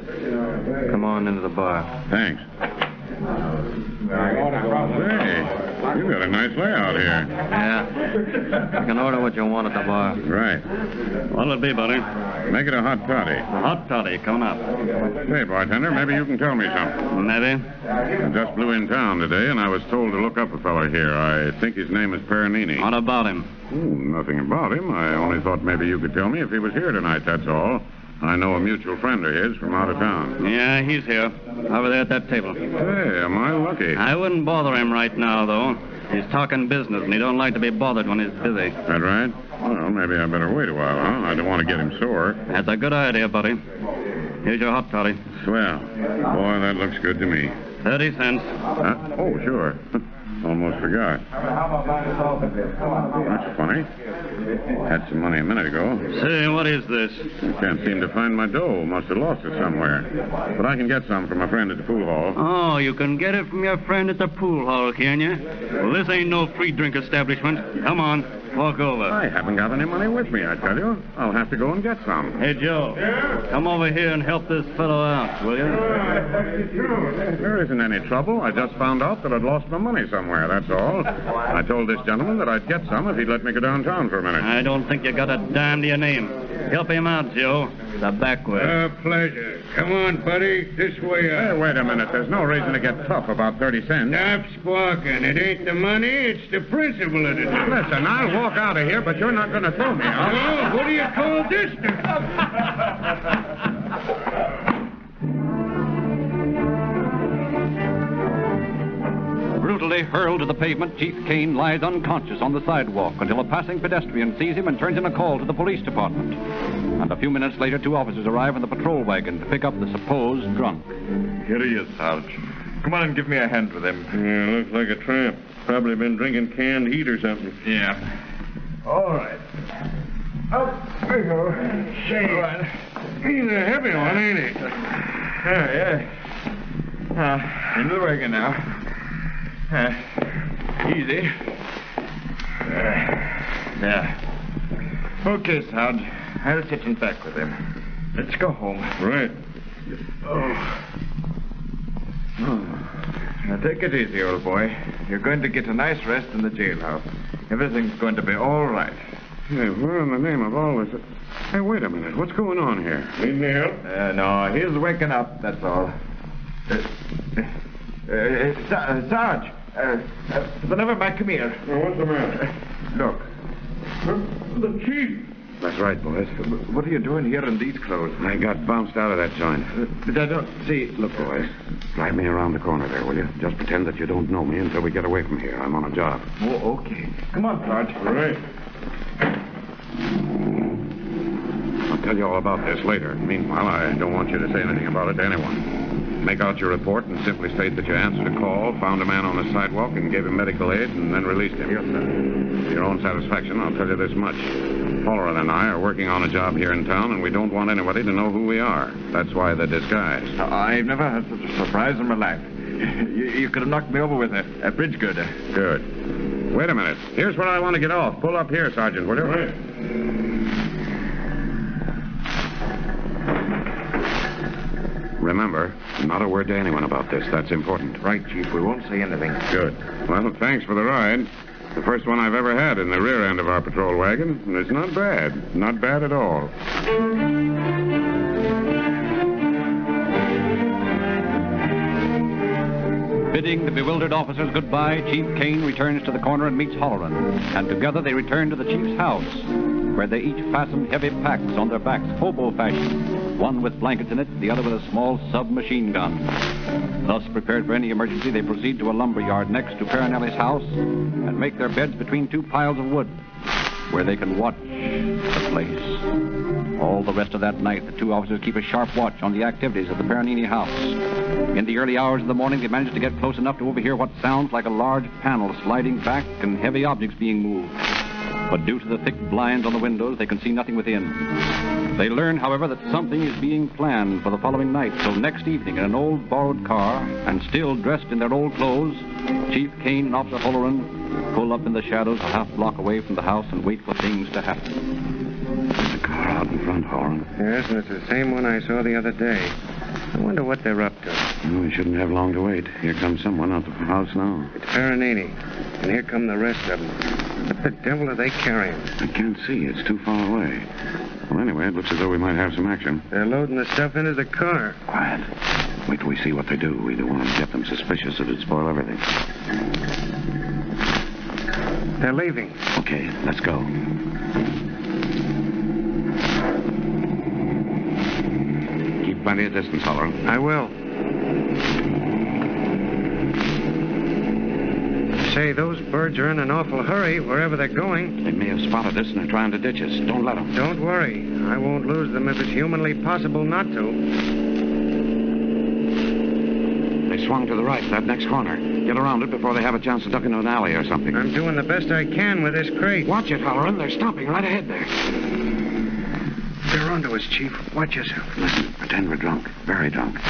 Come on into the bar. Thanks. Hey, you got a nice layout here. Yeah. You can order what you want at the bar. Right. What'll it be, buddy? Make it a hot toddy. A hot toddy, coming up. Hey, bartender, maybe you can tell me something. Maybe. I just blew in town today, and I was told to look up a fellow here. I think his name is Paranini. What about him? Oh, nothing about him. I only thought maybe you could tell me if he was here tonight, that's all. I know a mutual friend of his from out of town. Yeah, he's here. Over there at that table. Hey, am I lucky? I wouldn't bother him right now, though. He's talking business, and he don't like to be bothered when he's busy. That right? Well, maybe I better wait a while, huh? I don't want to get him sore. That's a good idea, buddy. Here's your hot toddy. Swell. Boy, that looks good to me. 30 cents. Oh, sure. Almost forgot. That's funny. Had some money a minute ago. Say, what is this? I can't seem to find my dough. Must have lost it somewhere. But I can get some from a friend at the pool hall. Oh, you can get it from your friend at the pool hall, can you? Well, this ain't no free drink establishment. Come on. Walk over. I haven't got any money with me, I tell you. I'll have to go and get some. Hey, Joe. Yeah? Come over here and help this fellow out, will you? There isn't any trouble. I just found out that I'd lost my money somewhere, that's all. I told this gentleman that I'd get some if he'd let me go downtown for a minute. I don't think you got a dime to your name. Help him out, Joe. The back way. Pleasure. Come on, buddy. This way up. Hey, wait a minute. There's no reason to get tough about 30 cents. Stop squawking. It ain't the money, it's the principle of the deal. Listen, I'll walk out of here, but you're not going to throw me out. Oh, what do you call this Brutally hurled to the pavement, Chief Kane lies unconscious on the sidewalk until a passing pedestrian sees him and turns in a call to the police department. And a few minutes later, two officers arrive in the patrol wagon to pick up the supposed drunk. Here he is, Sarge. Come on and give me a hand with him. Yeah, looks like a tramp. Probably been drinking canned heat or something. Yeah. All right. Up we go. Say, he's a heavy one, ain't he? Into the wagon now. Easy. There. Okay, Sarge. I'll sit in back with him. Let's go home. Right. Now take it easy, old boy. You're going to get a nice rest in the jailhouse. Everything's going to be all right. Hey, where in the name of all this... Hey, wait a minute. What's going on here? Need any help? No, he's waking up, that's all. Sarge, whenever back, come here. What's the matter? Look. The chief. That's right, boys. What are you doing here in these clothes? I got bounced out of that joint. But I don't see... Look, boys, drive me around the corner there, will you? Just pretend that you don't know me until we get away from here. I'm on a job. Oh, okay. Come on, Sarge. Right. I'll tell you all about this later. Meanwhile, I don't want you to say anything about it to anyone. Make out your report and simply state that you answered a call, found a man on the sidewalk, and gave him medical aid, and then released him. Yes, sir. For your own satisfaction, I'll tell you this much. Halloran and I are working on a job here in town, and we don't want anybody to know who we are. That's why the disguise. I've never had such a surprise in my life. You could have knocked me over with a bridge girder. Good. Wait a minute. Here's where I want to get off. Pull up here, Sergeant, will you? Right. Remember, not a word to anyone about this. That's important. Right, Chief. We won't say anything. Good. Well, thanks for the ride. The first one I've ever had in the rear end of our patrol wagon. And it's not bad. Not bad at all. Bidding the bewildered officers goodbye, Chief Kane returns to the corner and meets Halloran. And together they return to the chief's house, where they each fasten heavy packs on their backs, hobo fashion, one with blankets in it, the other with a small submachine gun. Thus prepared for any emergency, they proceed to a lumber yard next to Peronelli's house and make their beds between two piles of wood, where they can watch the place. All the rest of that night, the two officers keep a sharp watch on the activities of the Peronini house. In the early hours of the morning, they manage to get close enough to overhear what sounds like a large panel sliding back and heavy objects being moved. But due to the thick blinds on the windows, they can see nothing within. They learn, however, that something is being planned for the following night. So next evening, in an old borrowed car, and still dressed in their old clothes, Chief Kane and Officer Halloran pull up in the shadows a half block away from the house and wait for things to happen. There's a car out in front, Halloran. Yes, and it's the same one I saw the other day. I wonder what they're up to. We shouldn't have long to wait. Here comes someone out the house now. It's Peronini, and here come the rest of them. What the devil are they carrying? I can't see. It's too far away. Well, anyway, it looks as though we might have some action. They're loading the stuff into the car. Quiet. Wait till we see what they do. We don't want to get them suspicious. It'd spoil everything. They're leaving. Okay, let's go. Keep plenty of distance, Halloran. I will. Say, those birds are in an awful hurry wherever they're going. They may have spotted us and are trying to ditch us. Don't let them. Don't worry. I won't lose them if it's humanly possible not to. They swung to the right, that next corner. Get around it before they have a chance to duck into an alley or something. I'm doing the best I can with this crate. Watch it, Halloran. They're stopping right ahead there. They're onto us, Chief. Watch yourself. Listen, pretend we're drunk. Very drunk.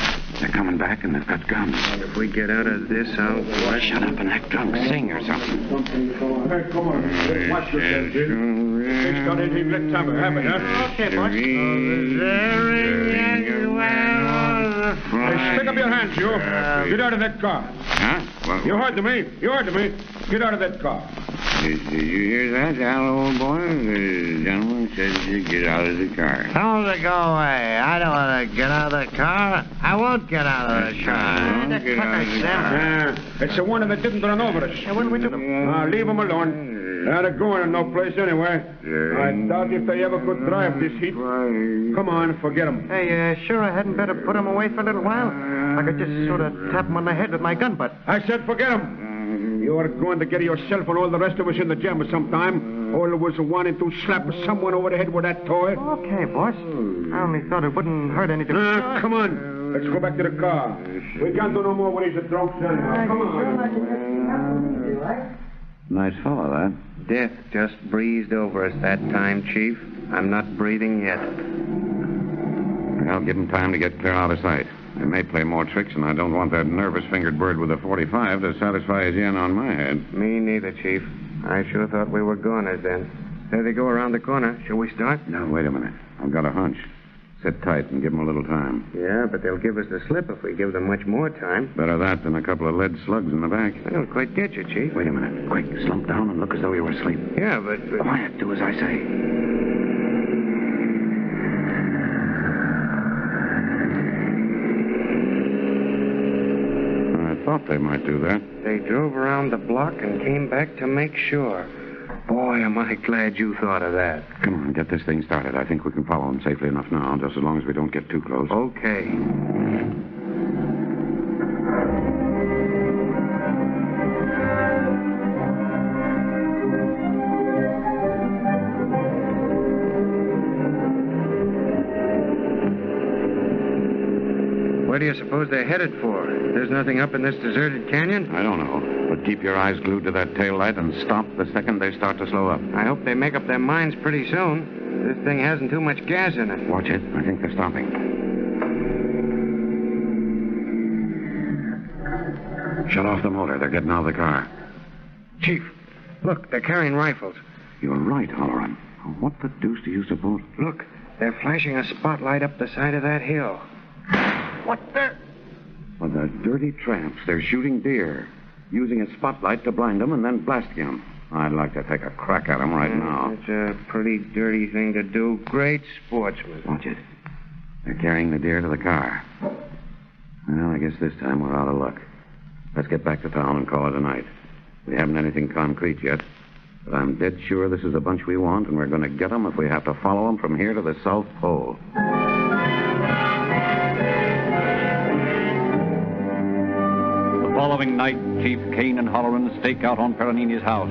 They're coming back and they've got guns. If we get out of this, I'll... Shut up and act drunk. Sing or something. Hey, come on. Watch yourself, kid. They started to let time happen, huh? Okay, boss. Hey, stick up your hands, you. Get out of that car. Huh? Well, You heard me. You heard me. Get out of that car. Did you hear that, old boy? The gentleman said to get out of the car. Tell him to go away. I don't want to get out of the car. I won't get out of the car. Get out of the car. It's the one that didn't run over us. What do we do? Leave him alone. They're going to no place anyway. I doubt if they ever could drive this heat. Come on, forget them. Hey, sure I hadn't better put him away for a little while? I could just sort of tap him on the head with my gun butt. I said forget them. You are going to get yourself and all the rest of us in the jam sometime. All of us wanting to slap someone over the head with that toy. Okay, boss. I only thought it wouldn't hurt anything. Come on. Let's go back to the car. We can't do no more with these drunks anyhow. Come on. Nice fellow, that. Death just breezed over us that time, Chief. I'm not breathing yet. Well, give them time to get clear out of sight. They may play more tricks, and I don't want that nervous-fingered bird with a 45 to satisfy his yen on my head. Me neither, Chief. I sure thought we were goners then. There they go around the corner. Shall we start? No, wait a minute. I've got a hunch. Sit tight and give them a little time. Yeah, but they'll give us the slip if we give them much more time. Better that than a couple of lead slugs in the back. I don't quite get you, Chief. Wait a minute. Quick, slump down and look as though you were asleep. Yeah, but... Quiet. Do as I say. I thought they might do that. They drove around the block and came back to make sure. Boy, am I glad you thought of that. Come on, get this thing started. I think we can follow them safely enough now, just as long as we don't get too close. Okay. Where do you suppose they're headed for? There's nothing up in this deserted canyon? I don't know. But keep your eyes glued to that tail light and stop the second they start to slow up. I hope they make up their minds pretty soon. This thing hasn't too much gas in it. Watch it. I think they're stopping. Shut off the motor. They're getting out of the car. Chief, look, they're carrying rifles. You're right, Halloran. What the deuce do you suppose? Look, they're flashing a spotlight up the side of that hill. What the... Well, the dirty tramps. They're shooting deer, using a spotlight to blind them and then blasting them. I'd like to take a crack at them right now. It's a pretty dirty thing to do. Great sportsmen. Watch it. They're carrying the deer to the car. Well, I guess this time we're out of luck. Let's get back to town and call it a night. We haven't anything concrete yet, but I'm dead sure this is the bunch we want, and we're going to get them if we have to follow them from here to the South Pole. The following night, Chief Kane and Halloran stake out on Peronini's house,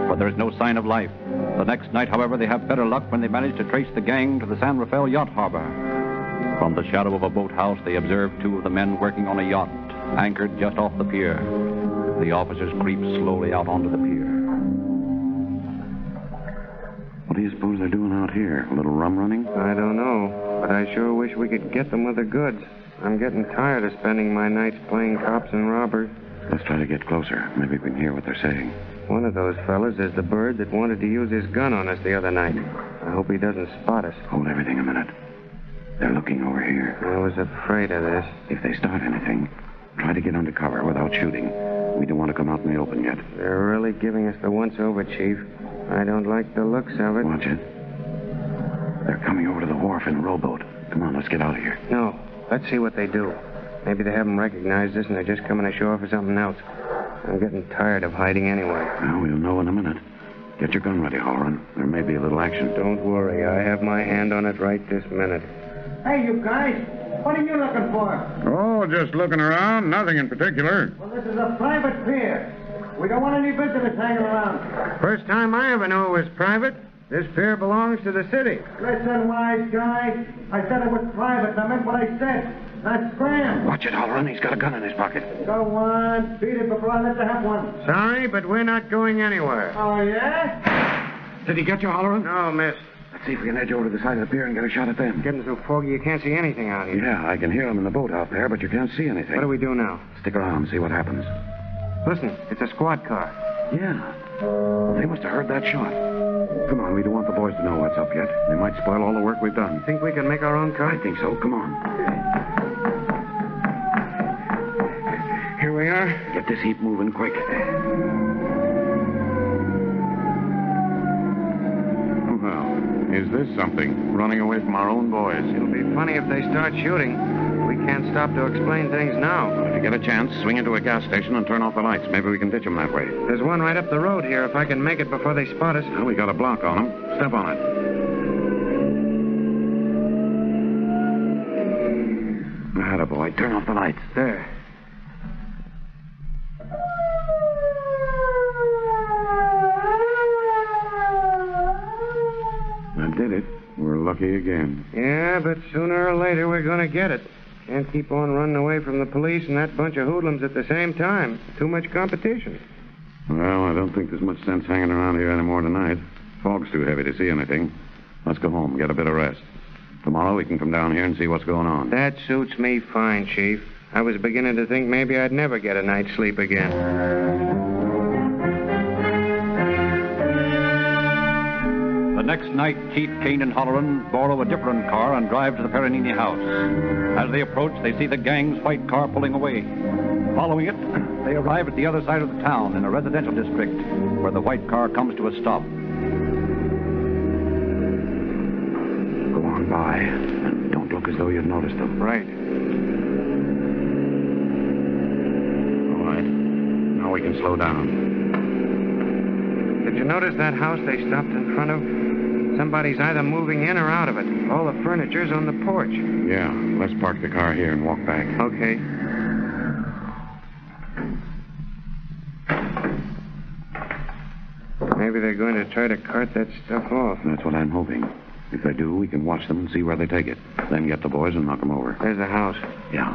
but there is no sign of life. The next night, however, they have better luck when they manage to trace the gang to the San Rafael yacht harbor. From the shadow of a boathouse, they observe two of the men working on a yacht, anchored just off the pier. The officers creep slowly out onto the pier. What do you suppose they're doing out here? A little rum running? I don't know, but I sure wish we could get them with the goods. I'm getting tired of spending my nights playing cops and robbers. Let's try to get closer. Maybe we can hear what they're saying. One of those fellas is the bird that wanted to use his gun on us the other night. I hope he doesn't spot us. Hold everything a minute. They're looking over here. I was afraid of this. If they start anything, try to get under cover without shooting. We don't want to come out in the open yet. They're really giving us the once-over, Chief. I don't like the looks of it. Watch it. They're coming over to the wharf in a rowboat. Come on, let's get out of here. No. Let's see what they do. Maybe they haven't recognized us and they're just coming ashore for something else. I'm getting tired of hiding anyway. Well, we'll know in a minute. Get your gun ready, Halloran. There may be a little action. Don't worry. I have my hand on it right this minute. Hey, you guys. What are you looking for? Oh, just looking around. Nothing in particular. Well, this is a private pier. We don't want any visitors hanging around. First time I ever knew it was private. This pier belongs to the city. Listen, wise guy. I said it was private, and I meant what I said. Now scram. Watch it, Halloran. He's got a gun in his pocket. Go on. Beat it before I let you have one. Sorry, but we're not going anywhere. Oh, yeah? Did he get you, Halloran? No, miss. Let's see if we can edge over to the side of the pier and get a shot at them. Getting so foggy you can't see anything out here. Yeah, I can hear them in the boat out there, but you can't see anything. What do we do now? Stick around and see what happens. Listen, it's a squad car. Yeah. They must have heard that shot. Come on, we don't want the boys to know what's up yet. They might spoil all the work we've done. Think we can make our own car? I think so. Come on. Here we are. Get this heap moving quick. Well, is this something? Running away from our own boys. It'll be funny if they start shooting. We can't stop to explain things now. If you get a chance, swing into a gas station and turn off the lights. Maybe we can ditch them that way. There's one right up the road here if I can make it before they spot us. Well, we got a block on them. Step on it. Attaboy. Turn off the lights. There. That did it. We're lucky again. Yeah, but sooner or later we're going to get it. Can't keep on running away from the police and that bunch of hoodlums at the same time. Too much competition. Well, I don't think there's much sense hanging around here anymore tonight. Fog's too heavy to see anything. Let's go home, get a bit of rest. Tomorrow we can come down here and see what's going on. That suits me fine, Chief. I was beginning to think maybe I'd never get a night's sleep again. The next night, Chief, Kane, and Halloran borrow a different car and drive to the Peronini house. As they approach, they see the gang's white car pulling away. Following it, they arrive at the other side of the town in a residential district where the white car comes to a stop. Go on by. And don't look as though you'd noticed them. Right. All right. Now we can slow down. Did you notice that house they stopped in front of? Somebody's either moving in or out of it. All the furniture's on the porch. Yeah, let's park the car here and walk back. Okay. Maybe they're going to try to cart that stuff off. That's what I'm hoping. If they do, we can watch them and see where they take it. Then get the boys and knock them over. There's the house. Yeah.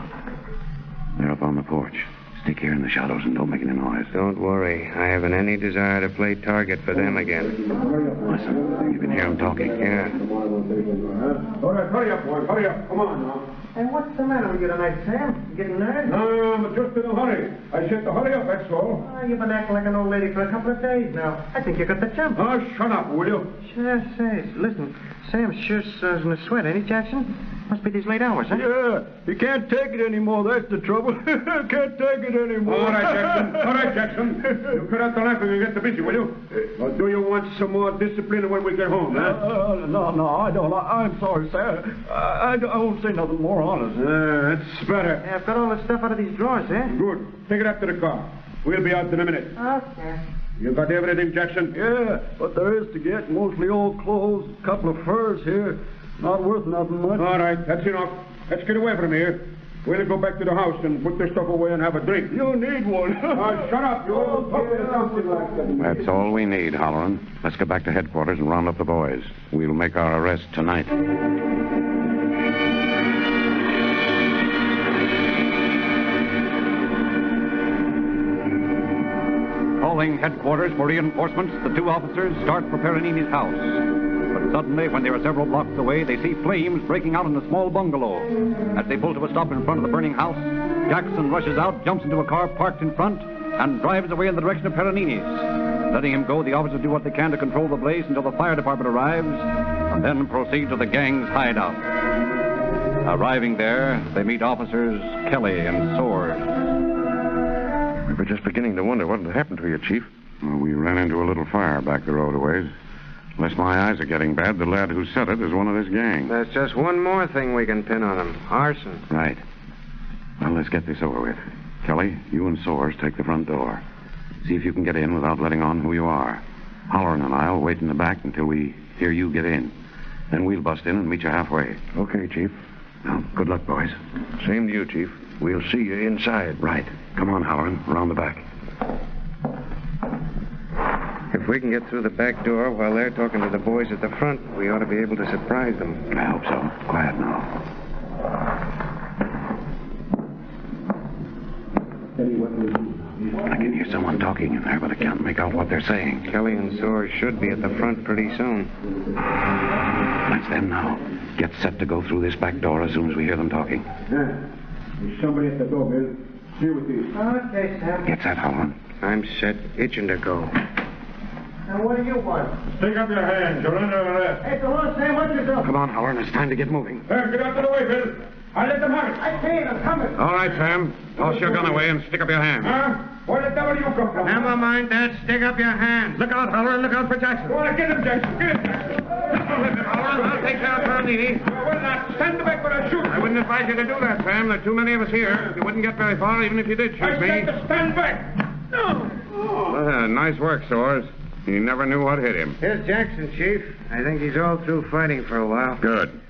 They're up on the porch. Stick here in the shadows and don't make any noise. Don't worry. I haven't any desire to play target for them again. Listen, you can hear them talking. Yeah. All right, hurry up, boys. Hurry up. Come on now. Hey, what's the matter with you tonight, Sam? You getting nervous? No, I'm just in a hurry. I said to hurry up, that's all. Oh, you've been acting like an old lady for a couple of days now. I think you got the jump. Oh, shut up, will you? Sure, say. Listen, Sam sure in a sweat, ain't he, Jackson? Must be these late hours, huh? Yeah, he can't take it anymore. That's the trouble. Can't take it anymore. All right, Jackson. All right, Jackson. You cut out the laughing and get the busy, will you? Or do you want some more discipline when we get home, huh? No, I don't. I'm sorry, sir. I won't say nothing more, honest. That's better. Yeah, I've got all the stuff out of these drawers, eh? Good. Take it up to the car. We'll be out in a minute. Okay. You got everything, Jackson? Yeah, but there is to get mostly old clothes, a couple of furs here. Not worth nothing much. All right, that's enough. Let's get away from here. We'll go back to the house and put their stuff away and have a drink. You need one. Shut up, you old puppy or something like that. That's all we need, Halloran. Let's get back to headquarters and round up the boys. We'll make our arrest tonight. Calling headquarters for reinforcements, the two officers start for Peronini's house. But suddenly, when they are several blocks away, they see flames breaking out in a small bungalow. As they pull to a stop in front of the burning house, Jackson rushes out, jumps into a car parked in front, and drives away in the direction of Peronini's. Letting him go, the officers do what they can to control the blaze until the fire department arrives, and then proceed to the gang's hideout. Arriving there, they meet officers Kelly and Soares. We were just beginning to wonder what had happened to you, Chief. Well, we ran into a little fire back the road a ways. Unless my eyes are getting bad, the lad who set it is one of this gang. There's just one more thing we can pin on him. Arson. Right. Well, let's get this over with. Kelly, you and Soares take the front door. See if you can get in without letting on who you are. Halloran and I'll wait in the back until we hear you get in. Then we'll bust in and meet you halfway. Okay, Chief. Now, good luck, boys. Same to you, Chief. We'll see you inside. Right. Come on, Halloran. Around the back. If we can get through the back door while they're talking to the boys at the front, we ought to be able to surprise them. I hope so. Quiet now. I can hear someone talking in there, but I can't make out what they're saying. Kelly and Soares should be at the front pretty soon. That's them now. Get set to go through this back door as soon as we hear them talking. Yeah. There's somebody at the door, Bill. See with these. Okay, Sam. Get set, Halloran. I'm set, itching to go. Now, what do you want? Stick up your hands. You're under arrest. Hey, come on, Sam, watch yourself. Come on, Halloran. It's time to get moving. Get out of the way, Bill. I let them have it. I can't. I'm coming. All right, Sam. Toss your gun away and stick up your hand. Huh? Where the devil you come from? Never mind that. Stick up your hands. Look out, Halloran. Look out for Jackson. Go on, get him, Jackson. Get him, Jackson. Halloran, I'll take care of Peronini. Well, now, stand back when I shoot. I wouldn't advise you to do that, Sam. There are too many of us here. You wouldn't get very far even if you did shoot I me. said to stand back. No. Nice work, Soares. He never knew what hit him. Here's Jackson, Chief. I think he's all through fighting for a while. Good.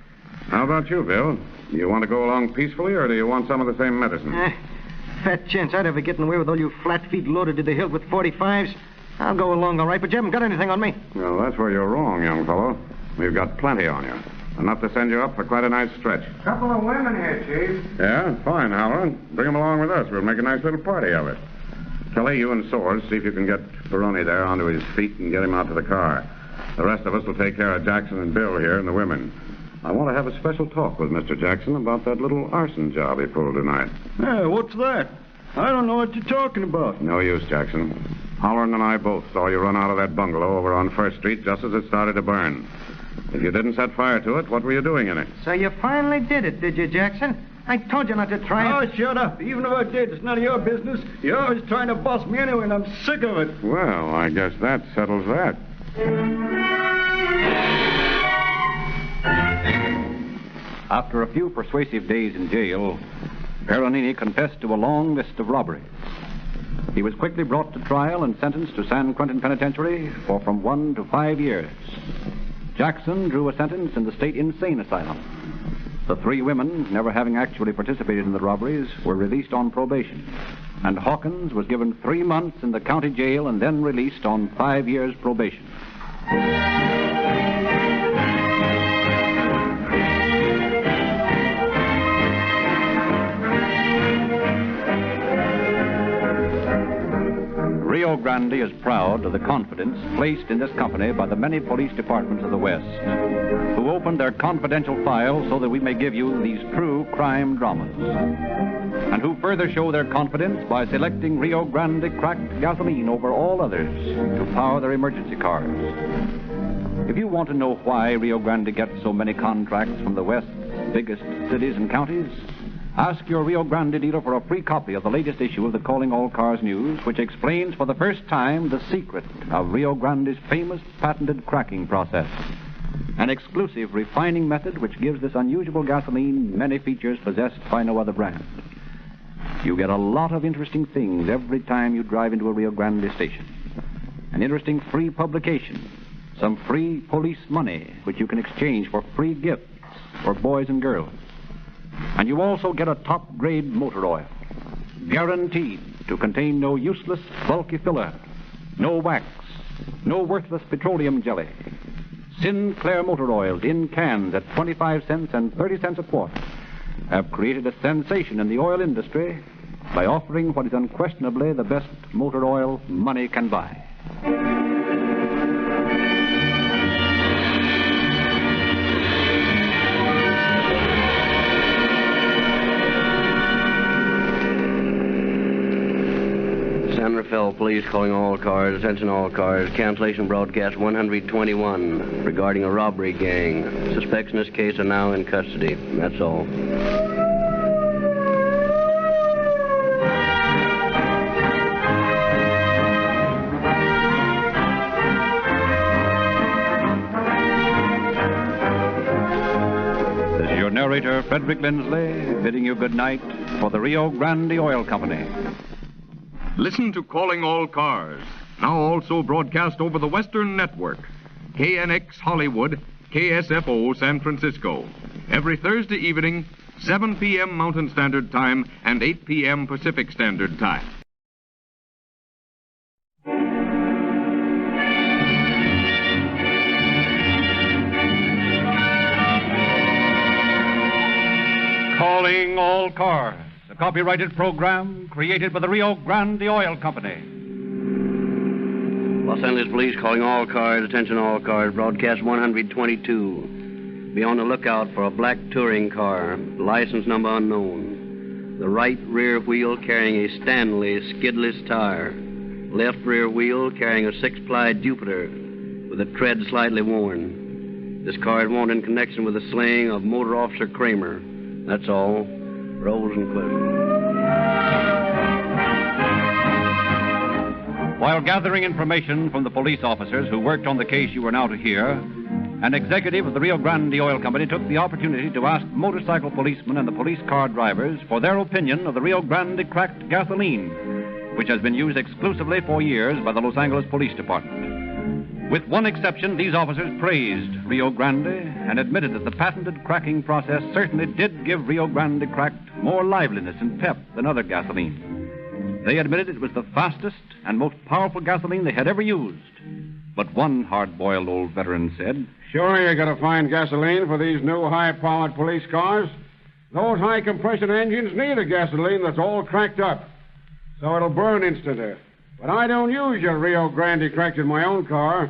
How about you, Bill? Do you want to go along peacefully, or do you want some of the same medicine? Fat chance I'd ever get away with all you flat feet loaded to the hilt with 45s. I'll go along all right, but you haven't got anything on me. Well, that's where you're wrong, young fellow. We've got plenty on you. Enough to send you up for quite a nice stretch. Couple of women here, Chief. Yeah? Fine, Halloran. Bring them along with us. We'll make a nice little party of it. Kelly, you and Soares, see if you can get Peroni there onto his feet and get him out to the car. The rest of us will take care of Jackson and Bill here and the women. I want to have a special talk with Mr. Jackson about that little arson job he pulled tonight. Hey, what's that? I don't know what you're talking about. No use, Jackson. Holleran and I both saw you run out of that bungalow over on First Street just as it started to burn. If you didn't set fire to it, what were you doing in it? So you finally did it, did you, Jackson? I told you not to try it. Oh, shut up. Even if I did, it's none of your business. You're always trying to boss me anyway, and I'm sick of it. Well, I guess that settles that. After a few persuasive days in jail, Peronini confessed to a long list of robberies. He was quickly brought to trial and sentenced to San Quentin Penitentiary for from 1 to 5 years. Jackson drew a sentence in the state insane asylum. The 3 women, never having actually participated in the robberies, were released on probation. And Hawkins was given 3 months in the county jail and then released on 5 years probation. Rio Grande is proud of the confidence placed in this company by the many police departments of the West, who opened their confidential files so that we may give you these true crime dramas, and who further show their confidence by selecting Rio Grande cracked gasoline over all others to power their emergency cars. If you want to know why Rio Grande gets so many contracts from the West's biggest cities and counties, ask your Rio Grande dealer for a free copy of the latest issue of the Calling All Cars News, which explains for the first time the secret of Rio Grande's famous patented cracking process, an exclusive refining method which gives this unusual gasoline many features possessed by no other brand. You get a lot of interesting things every time you drive into a Rio Grande station. An interesting free publication, some free police money which you can exchange for free gifts for boys and girls. And you also get a top-grade motor oil, guaranteed to contain no useless, bulky filler, no wax, no worthless petroleum jelly. Sinclair motor oils in cans at 25 cents and 30 cents a quart have created a sensation in the oil industry by offering what is unquestionably the best motor oil money can buy. San Rafael Police calling all cars, attention all cars, cancellation broadcast 121 regarding a robbery gang. Suspects in this case are now in custody. That's all. This is your narrator, Frederick Lindsley, bidding you good night for the Rio Grande Oil Company. Listen to Calling All Cars, now also broadcast over the Western Network, KNX Hollywood, KSFO San Francisco, every Thursday evening, 7 p.m. Mountain Standard Time and 8 p.m. Pacific Standard Time. Calling All Cars, a copyrighted program created by the Rio Grande Oil Company. Los Angeles Police calling all cars, attention all cars, broadcast 122. Be on the lookout for a black touring car, license number unknown. The right rear wheel carrying a Stanley skidless tire. Left rear wheel carrying a 6-ply Jupiter with the tread slightly worn. This car is wanted in connection with the slaying of Motor Officer Kramer. That's all. Rolls and clips. While gathering information from the police officers who worked on the case you are now to hear, an executive of the Rio Grande Oil Company took the opportunity to ask motorcycle policemen and the police car drivers for their opinion of the Rio Grande cracked gasoline, which has been used exclusively for years by the Los Angeles Police Department. With one exception, these officers praised Rio Grande and admitted that the patented cracking process certainly did give Rio Grande cracked more liveliness and pep than other gasoline. They admitted it was the fastest and most powerful gasoline they had ever used. But one hard-boiled old veteran said, "Sure, you got to find gasoline for these new high-powered police cars. Those high-compression engines need a gasoline that's all cracked up, so it'll burn instanter. But I don't use your Rio Grande cracked in my own car.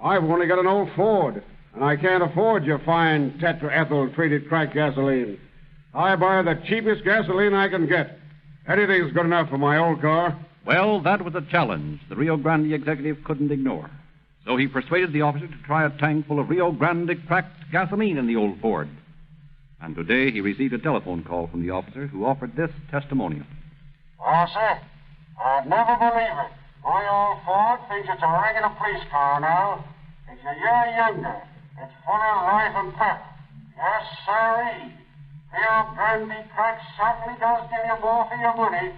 I've only got an old Ford. and I can't afford your fine tetraethyl-treated crack gasoline. I buy the cheapest gasoline I can get. Anything's good enough for my old car. Well, that was a challenge the Rio Grande executive couldn't ignore. So he persuaded the officer to try a tank full of Rio Grande cracked gasoline in the old Ford. And today he received a telephone call from the officer who offered this testimonial. Sir, I'd never believe it. My old Ford thinks it's a regular police car now. It's a year younger. It's full of life and pep. Yes, sirree. Rio Grande crack certainly does give you more for your money.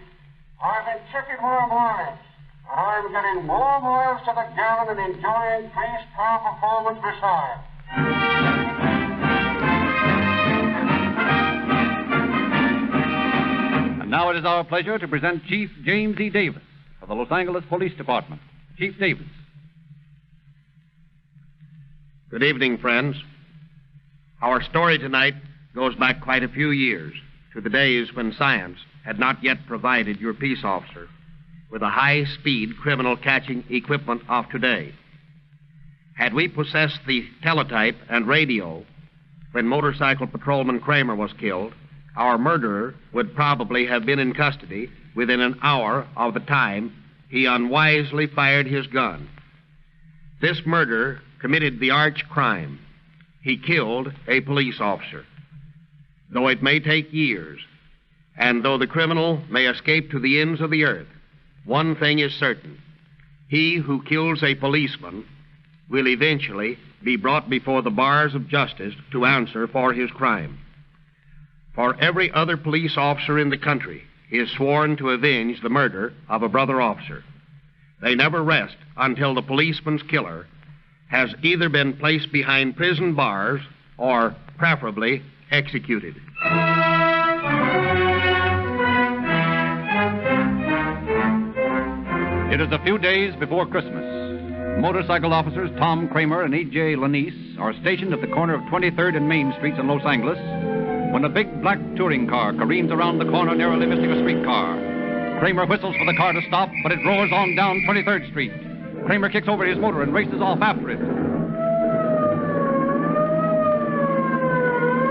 I've been checking more mileage, and I'm getting more miles to the gallon and enjoying increased car performance besides. And now it is our pleasure to present Chief James E. Davis of the Los Angeles Police Department. Chief Davis. Good evening, friends. Our story tonight goes back quite a few years to the days when science had not yet provided your peace officer with the high-speed criminal catching equipment of today. Had we possessed the teletype and radio when motorcycle patrolman Kramer was killed, our murderer would probably have been in custody within an hour of the time he unwisely fired his gun. This murderer committed the arch crime. He killed a police officer. Though it may take years, and though the criminal may escape to the ends of the earth, one thing is certain. He who kills a policeman will eventually be brought before the bars of justice to answer for his crime. For every other police officer in the country is sworn to avenge the murder of a brother officer. They never rest until the policeman's killer has either been placed behind prison bars or, preferably, executed. It is a few days before Christmas. Motorcycle officers Tom Kramer and E.J. Lanise are stationed at the corner of 23rd and Main Streets in Los Angeles when a big black touring car careens around the corner, narrowly missing a streetcar. Kramer whistles for the car to stop, but it roars on down 23rd Street. Kramer kicks over his motor and races off after it.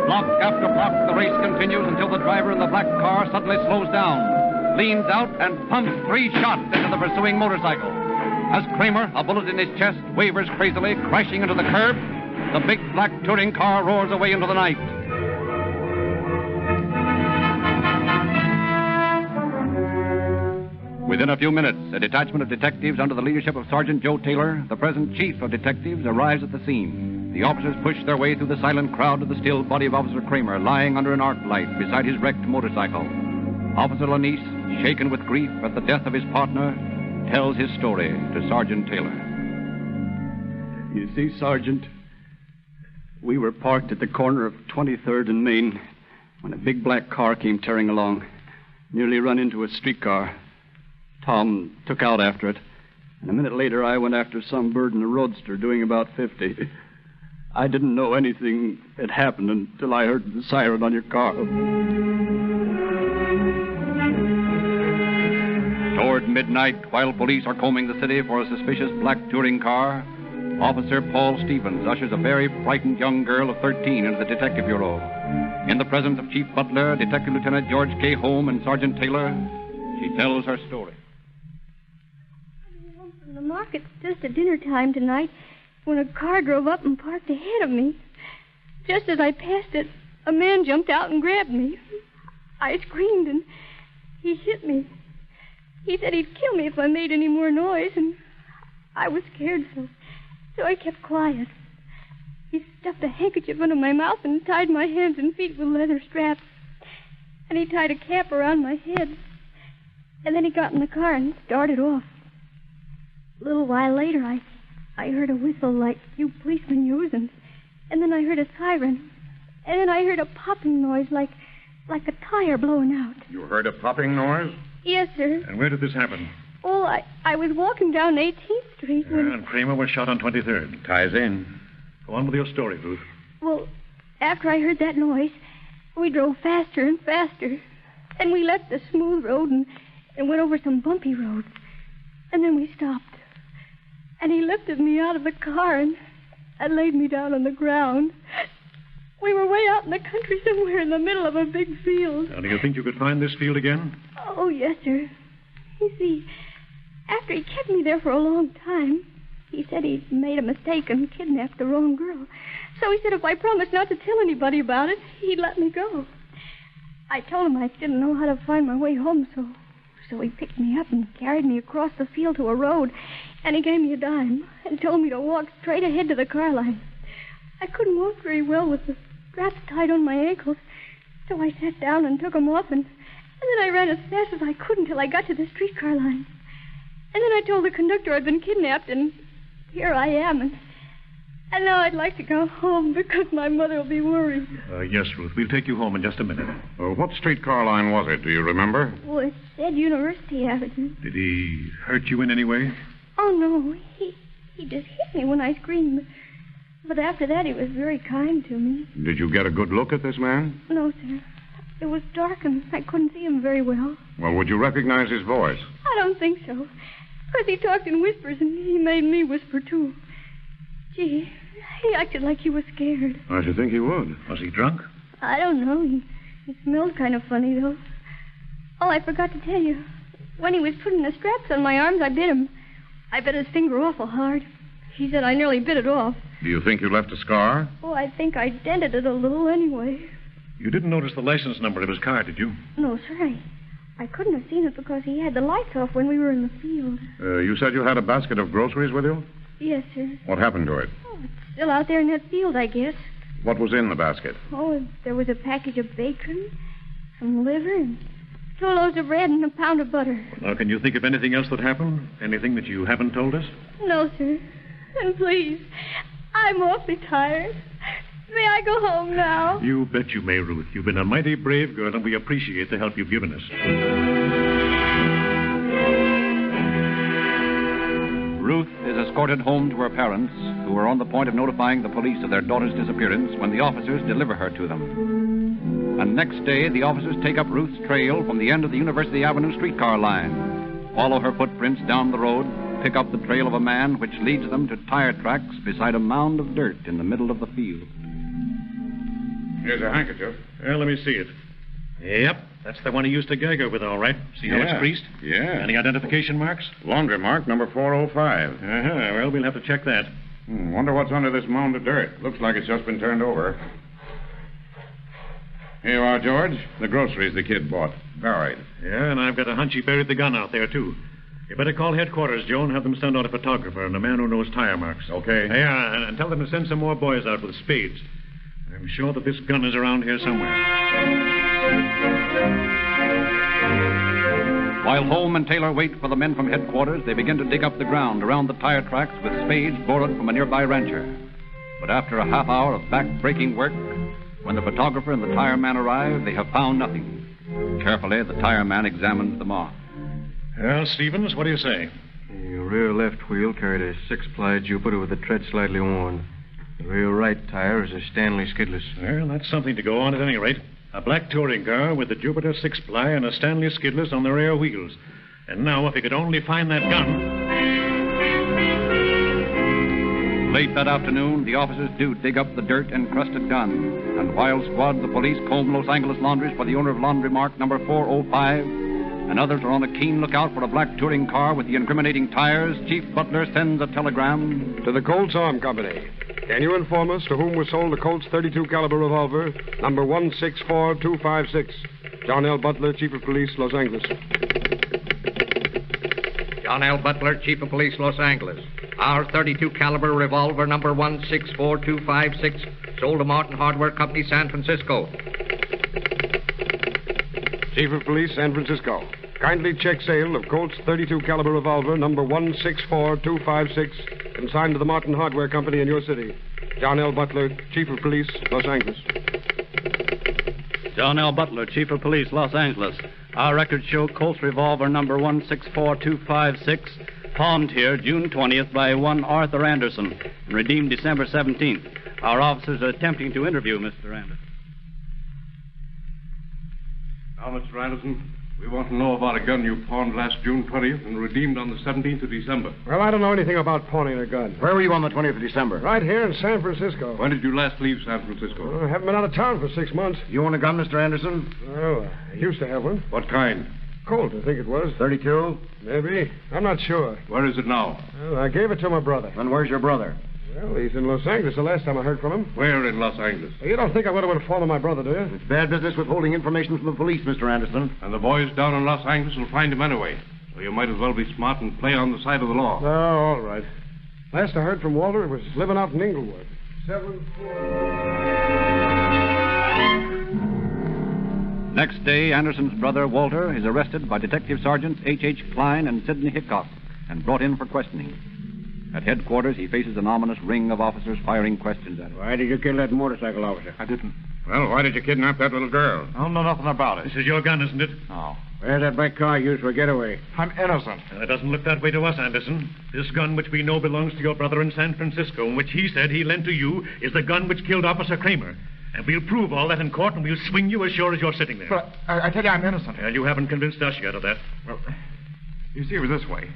Block after block, the race continues until the driver in the black car suddenly slows down, leans out, and pumps 3 shots into the pursuing motorcycle. As Kramer, a bullet in his chest, wavers crazily, crashing into the curb, the big black touring car roars away into the night. Within a few minutes, a detachment of detectives under the leadership of Sergeant Joe Taylor, the present chief of detectives, arrives at the scene. The officers push their way through the silent crowd to the still body of Officer Kramer, lying under an arc light beside his wrecked motorcycle. Officer Lanise, shaken with grief at the death of his partner, tells his story to Sergeant Taylor. You see, Sergeant, we were parked at the corner of 23rd and Main when a big black car came tearing along, nearly run into a streetcar. Tom took out after it, and a minute later I went after some bird in a roadster doing about 50. I didn't know anything had happened until I heard the siren on your car. Toward midnight, while police are combing the city for a suspicious black touring car, Officer Paul Stevens ushers a very frightened young girl of 13 into the detective bureau. In the presence of Chief Butler, Detective Lieutenant George K. Holm, and Sergeant Taylor, she tells her story. From the market just at dinner time tonight when a car drove up and parked ahead of me. Just as I passed it, a man jumped out and grabbed me. I screamed and he hit me. He said he'd kill me if I made any more noise, and I was scared, so I kept quiet. He stuffed a handkerchief under my mouth and tied my hands and feet with leather straps. And he tied a cap around my head. And then he got in the car and started off. A little while later, I heard a whistle like you policemen use, and then I heard a siren. And then I heard a popping noise like a tire blowing out. You heard a popping noise? Yes, sir. And where did this happen? Oh, I was walking down 18th Street when... And Kramer was shot on 23rd. Ties in. Go on with your story, Ruth. Well, after I heard that noise, we drove faster and faster. And we left the smooth road and went over some bumpy roads. And then we stopped. And he lifted me out of the car, and and laid me down on the ground. We were way out in the country somewhere in the middle of a big field. Now, do you think you could find this field again? Oh, yes, sir. You see, after he kept me there for a long time, he said he'd made a mistake and kidnapped the wrong girl. So he said if I promised not to tell anybody about it, he'd let me go. I told him I didn't know how to find my way home, so he picked me up and carried me across the field to a road, and he gave me a dime and told me to walk straight ahead to the car line. I couldn't walk very well with the straps tied on my ankles, so I sat down and took them off, and then I ran as fast as I could until I got to the streetcar line. And then I told the conductor I'd been kidnapped, and here I am, and now I'd like to go home because my mother will be worried. Yes, Ruth. We'll take you home in just a minute. What streetcar line was it? Do you remember? Oh, it said University Avenue. Did he hurt you in any way? Oh, no. He just hit me when I screamed. But after that, he was very kind to me. Did you get a good look at this man? No, sir. It was dark and I couldn't see him very well. Well, would you recognize his voice? I don't think so. Because he talked in whispers and he made me whisper, too. Gee, he acted like he was scared. I should think he would. Was he drunk? I don't know. He smelled kind of funny, though. Oh, I forgot to tell you. When he was putting the straps on my arms, I bit him. I bit his finger awful hard. He said I nearly bit it off. Do you think you left a scar? Oh, I think I dented it a little anyway. You didn't notice the license number of his car, did you? No, sir. I couldn't have seen it because he had the lights off when we were in the field. You said you had a basket of groceries with you? Yes, sir. What happened to it? Oh, it's still out there in that field, I guess. What was in the basket? Oh, there was a package of bacon, some liver, and 2 loaves of bread and a pound of butter. Now, can you think of anything else that happened? Anything that you haven't told us? No, sir. And please, I'm awfully tired. May I go home now? You bet you may, Ruth. You've been a mighty brave girl, and we appreciate the help you've given us. Ruth is escorted home to her parents, who are on the point of notifying the police of their daughter's disappearance when the officers deliver her to them. And next day, the officers take up Ruth's trail from the end of the University Avenue streetcar line, follow her footprints down the road, pick up the trail of a man, which leads them to tire tracks beside a mound of dirt in the middle of the field. Here's a handkerchief. Well, let me see it. Yep, that's the one he used to gag her with, all right. See how it's creased? Yeah. Any identification marks? Laundry mark number 405. Well, we'll have to check that. Wonder what's under this mound of dirt. Looks like it's just been turned over. Here you are, George. The groceries the kid bought. Buried. Yeah, and I've got a hunch he buried the gun out there, too. You better call headquarters, Joe, and have them send out a photographer and a man who knows tire marks. Okay. Yeah, and tell them to send some more boys out with spades. I'm sure that this gun is around here somewhere. While Holm and Taylor wait for the men from headquarters, they begin to dig up the ground around the tire tracks with spades borrowed from a nearby rancher. But after a half hour of back-breaking work, when the photographer and the tire man arrive, they have found nothing. Carefully, the tire man examines them off. Well, Stevens, what do you say? The rear left wheel carried a 6-ply Jupiter with the tread slightly worn. The rear right tire is a Stanley skidless. Well, that's something to go on at any rate. A black touring car with the Jupiter 6-ply and a Stanley skidless on the rear wheels. And now, if he could only find that gun... Late that afternoon, the officers do dig up the dirt-encrusted gun. And while squads of the police comb Los Angeles laundries for the owner of laundry mark number 405, and others are on a keen lookout for a black touring car with the incriminating tires, Chief Butler sends a telegram... To the Colts Arm Company. Can you inform us to whom was sold the Colts .32 caliber revolver, number 164256? John L. Butler, Chief of Police, Los Angeles. John L. Butler, Chief of Police, Los Angeles. Our .32 caliber revolver, number 164256, sold to Martin Hardware Company, San Francisco. Chief of Police, San Francisco. Kindly check sale of Colt's .32 caliber revolver, number 164256, consigned to the Martin Hardware Company in your city. John L. Butler, Chief of Police, Los Angeles. John L. Butler, Chief of Police, Los Angeles. Our records show Colt's revolver number 164256, pawned here June 20th by one Arthur Anderson, and redeemed December 17th. Our officers are attempting to interview Mr. Anderson. Now, Mr. Anderson, We want to know about a gun you pawned last June 20th and redeemed on the 17th of December. Well, I don't know anything about pawning a gun. Where were you on the 20th of December? Right here in San Francisco. When did you last leave San Francisco? I haven't been out of town for 6 months. You own a gun, Mr. Anderson? Well, I used to have one. What kind? Colt, I think it was. 32? Maybe. I'm not sure. Where is it now? Well, I gave it to my brother. And where's your brother? Well, he's in Los Angeles the last time I heard from him. Where in Los Angeles? You don't think I would have followed my brother, do you? It's bad business withholding information from the police, Mr. Anderson. And the boys down in Los Angeles will find him anyway. So you might as well be smart and play on the side of the law. Oh, all right. Last I heard from Walter, he was living out in Inglewood. 7-4. Next day, Anderson's brother, Walter, is arrested by Detective Sergeants H.H. Klein and Sidney Hickok and brought in for questioning. At headquarters, he faces an ominous ring of officers firing questions at him. Why did you kill that motorcycle officer? I didn't. Well, why did you kidnap that little girl? I don't know nothing about it. This is your gun, isn't it? No. Where's that black car used for a getaway? I'm innocent. It doesn't look that way to us, Anderson. This gun, which we know belongs to your brother in San Francisco, and which he said he lent to you, is the gun which killed Officer Kramer. And we'll prove all that in court, and we'll swing you as sure as you're sitting there. But I tell you, I'm innocent. Well, you haven't convinced us yet of that. Well, you see, it was this way.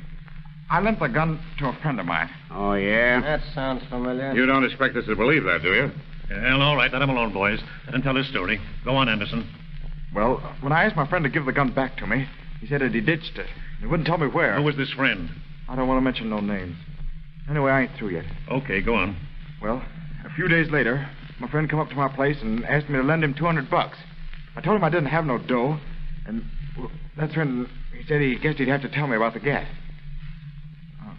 I lent the gun to a friend of mine. Oh, yeah? That sounds familiar. You don't expect us to believe that, do you? Well, all right, let him alone, boys. Let him tell his story. Go on, Anderson. Well, when I asked my friend to give the gun back to me, he said that he ditched it. He wouldn't tell me where. Who was this friend? I don't want to mention no names. Anyway, I ain't through yet. Okay, go on. Well, a few days later, my friend come up to my place and asked me to lend him $200. I told him I didn't have no dough, and well, that's when he said he guessed he'd have to tell me about the gas.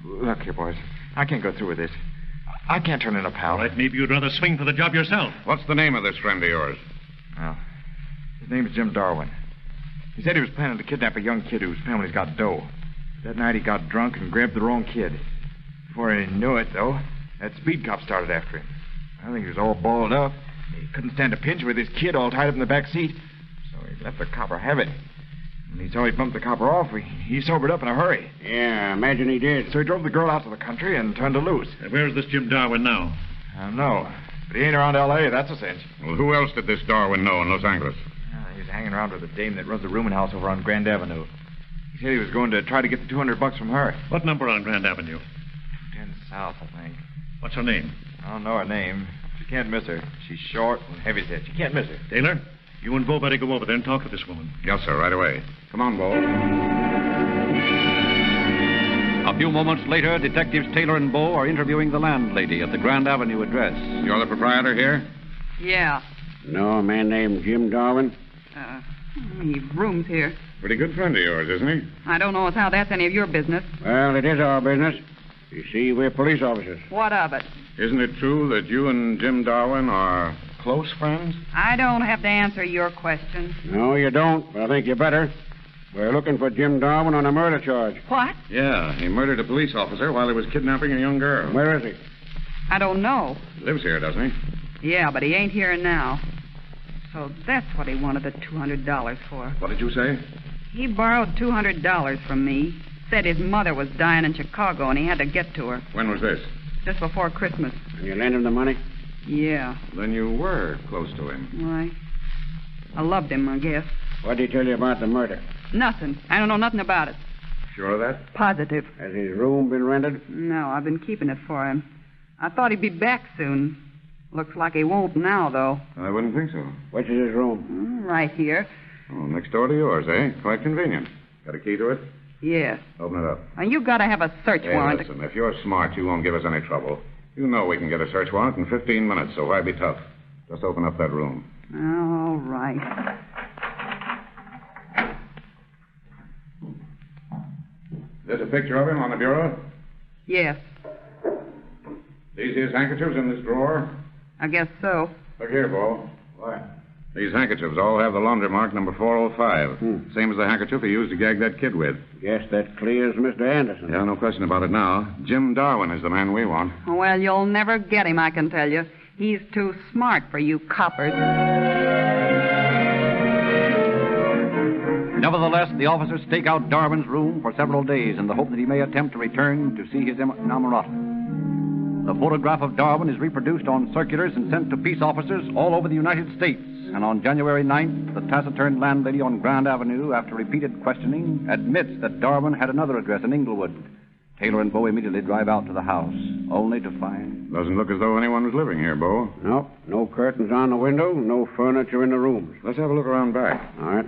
Look here, boys. I can't go through with this. I can't turn in a pal. All right, maybe you'd rather swing for the job yourself. What's the name of this friend of yours? Well, his name is Jim Darwin. He said he was planning to kidnap a young kid whose family's got dough. That night he got drunk and grabbed the wrong kid. Before he knew it, though, that speed cop started after him. I think he was all balled up. He couldn't stand a pinch with his kid all tied up in the back seat. So he let the copper have it. When he saw he bumped the copper off, he sobered up in a hurry. Yeah, I imagine he did. So he drove the girl out to the country and turned her loose. Where's this Jim Darwin now? I don't know. But he ain't around L.A., that's a cinch. Well, who else did this Darwin know in Los Angeles? He's hanging around with a dame that runs the rooming house over on Grand Avenue. He said he was going to try to get the $200 from her. What number on Grand Avenue? 10 South, I think. What's her name? I don't know her name. She can't miss her. She's short and heavy-set. You can't miss her. Taylor, you and Bo better go over there and talk to this woman. Yes, sir, right away. Come on, Bo. A few moments later, Detectives Taylor and Bo are interviewing the landlady at the Grand Avenue address. You're the proprietor here? Yeah. No, a man named Jim Darwin? He rooms here. Pretty good friend of yours, isn't he? I don't know as how that's any of your business. Well, it is our business. You see, we're police officers. What of it? Isn't it true that you and Jim Darwin are close friends? I don't have to answer your question. No, you don't, but I think you better. We're looking for Jim Darwin on a murder charge. What? Yeah, he murdered a police officer while he was kidnapping a young girl. Where is he? I don't know. He lives here, doesn't he? Yeah, but he ain't here now. So that's what he wanted the $200 for. What did you say? He borrowed $200 from me. Said his mother was dying in Chicago and he had to get to her. When was this? Just before Christmas. And you lent him the money? Yeah. Then you were close to him. Why? I loved him, I guess. What did he tell you about the murder? Nothing. I don't know nothing about it. Sure of that? Positive. Has his room been rented? No, I've been keeping it for him. I thought he'd be back soon. Looks like he won't now, though. I wouldn't think so. Which is his room? Right here. Oh, next door to yours, eh? Quite convenient. Got a key to it? Yes. Open it up. Now, you got to have a search Hey, warrant. listen, if you're smart, you won't give us any trouble. You know we can get a search warrant in 15 minutes, so why be tough? Just open up that room. All right. There's a picture of him on the bureau. Yes, These here's handkerchiefs in this drawer. I guess so. Look here, Bo. What? These handkerchiefs all have the laundry mark number 405. Same as the handkerchief he used to gag that kid with. Guess that clears Mr. Anderson. Yeah, no question about it now. Jim Darwin is the man we want. Well, you'll never get him, I can tell you. He's too smart for you coppers. Nevertheless, the officers stake out Darwin's room for several days in the hope that he may attempt to return to see his inamorata. The photograph of Darwin is reproduced on circulars and sent to peace officers all over the United States. and on January 9th, the taciturn landlady on Grand Avenue, after repeated questioning, admits that Darwin had another address in Inglewood. Taylor and Bo immediately drive out to the house, only to find... Doesn't look as though anyone was living here, Bo. Nope. No curtains on the window, no furniture in the rooms. Let's have a look around back. All right.